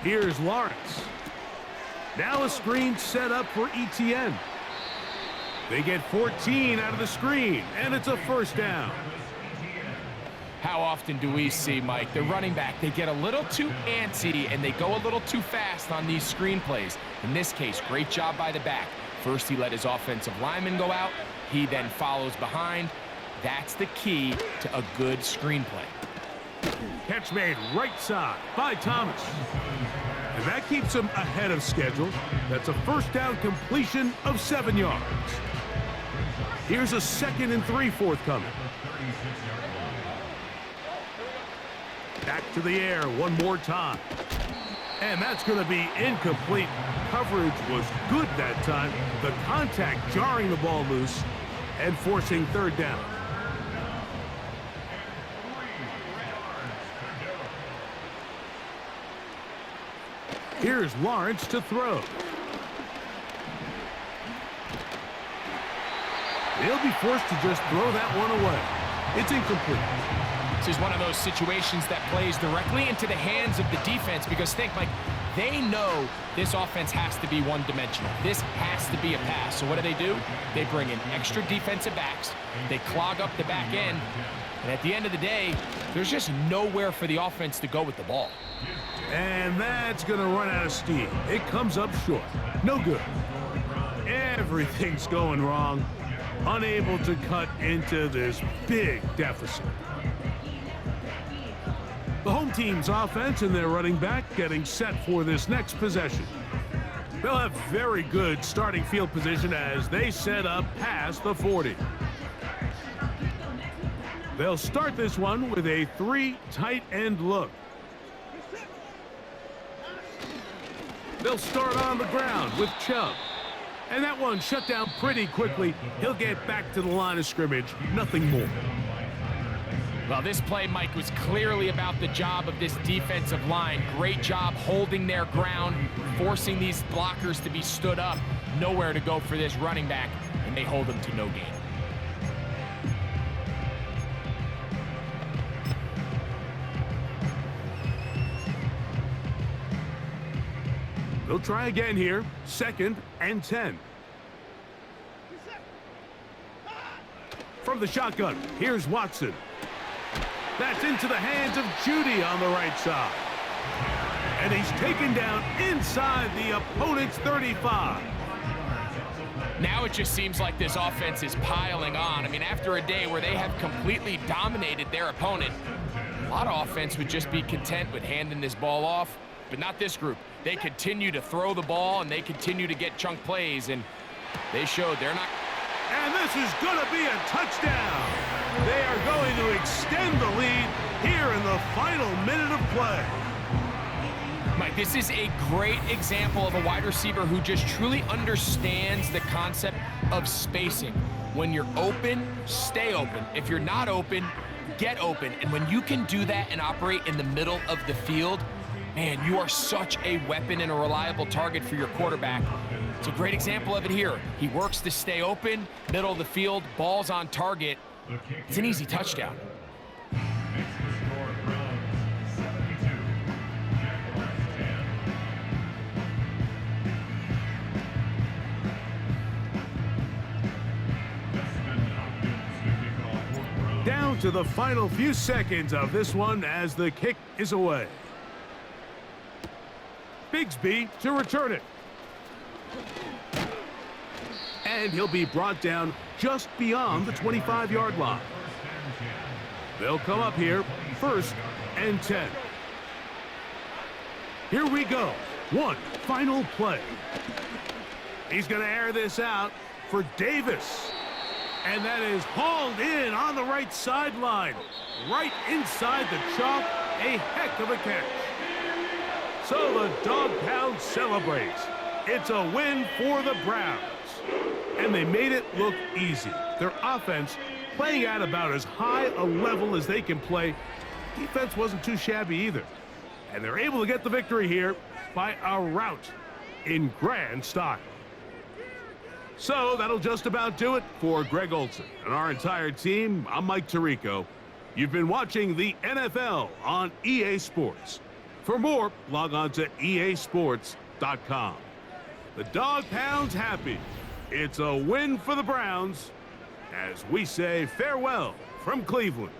Here's Lawrence. Now a screen set up for ETN. They get 14 out of the screen, and it's a first down.
How often do we see, Mike, the running back, they get a little too antsy and they go a little too fast on these screen plays. In this case, great job by the back. First, he let his offensive lineman go out. He then follows behind. That's the key to a good screen play.
Catch made right side by Thomas. And that keeps him ahead of schedule. That's a first down completion of 7 yards. Here's a 2nd and 3 forthcoming. Back to the air one more time. And that's going to be incomplete. Coverage was good that time. The contact jarring the ball loose and forcing third down. Here's Lawrence to throw. He'll be forced to just throw that one away. It's incomplete.
This is one of those situations that plays directly into the hands of the defense because think, Mike, they know this offense has to be one-dimensional. This has to be a pass. So what do? They bring in extra defensive backs. They clog up the back end. And at the end of the day, there's just nowhere for the offense to go with the ball.
And that's going to run out of steam. It comes up short. No good. Everything's going wrong. Unable to cut into this big deficit. The home team's offense and their running back getting set for this next possession. They'll have very good starting field position as they set up past the 40. They'll start this one with a 3 tight end look. They'll start on the ground with Chubb. And that one shut down pretty quickly. He'll get back to the line of scrimmage. Nothing more.
Well, this play, Mike, was clearly about the job of this defensive line. Great job holding their ground, forcing these blockers to be stood up. Nowhere to go for this running back, and they hold him to no gain.
They'll try again here. 2nd and 10. From the shotgun, here's Watson. That's into the hands of Judy on the right side. And he's taken down inside the opponent's 35.
Now it just seems like this offense is piling on. I mean, after a day where they have completely dominated their opponent, a lot of offense would just be content with handing this ball off, but not this group. They continue to throw the ball, and they continue to get chunk plays, and they showed they're not.
And this is going to be a touchdown. They are going to extend the lead here in the final minute of play.
Mike, this is a great example of a wide receiver who just truly understands the concept of spacing. When you're open, stay open. If you're not open, get open. And when you can do that and operate in the middle of the field, man, you are such a weapon and a reliable target for your quarterback. It's a great example of it here. He works to stay open, middle of the field, ball's on target. It's an easy touchdown.
Down to the final few seconds of this one as the kick is away. Bigsby to return it. And he'll be brought down just beyond the 25-yard line. They'll come up here, 1st and 10. Here we go. One final play. He's going to air this out for Davis. And that is hauled in on the right sideline. Right inside the chalk. A heck of a catch. So the Dog Pound celebrates. It's a win for the Browns. And they made it look easy. Their offense playing at about as high a level as they can play. Defense wasn't too shabby either. And they're able to get the victory here by a rout in grand style. So that'll just about do it for Greg Olson and our entire team. I'm Mike Tirico. You've been watching the NFL on EA Sports. For more, log on to easports.com. The Dog Pound's happy. It's a win for the Browns as we say farewell from Cleveland.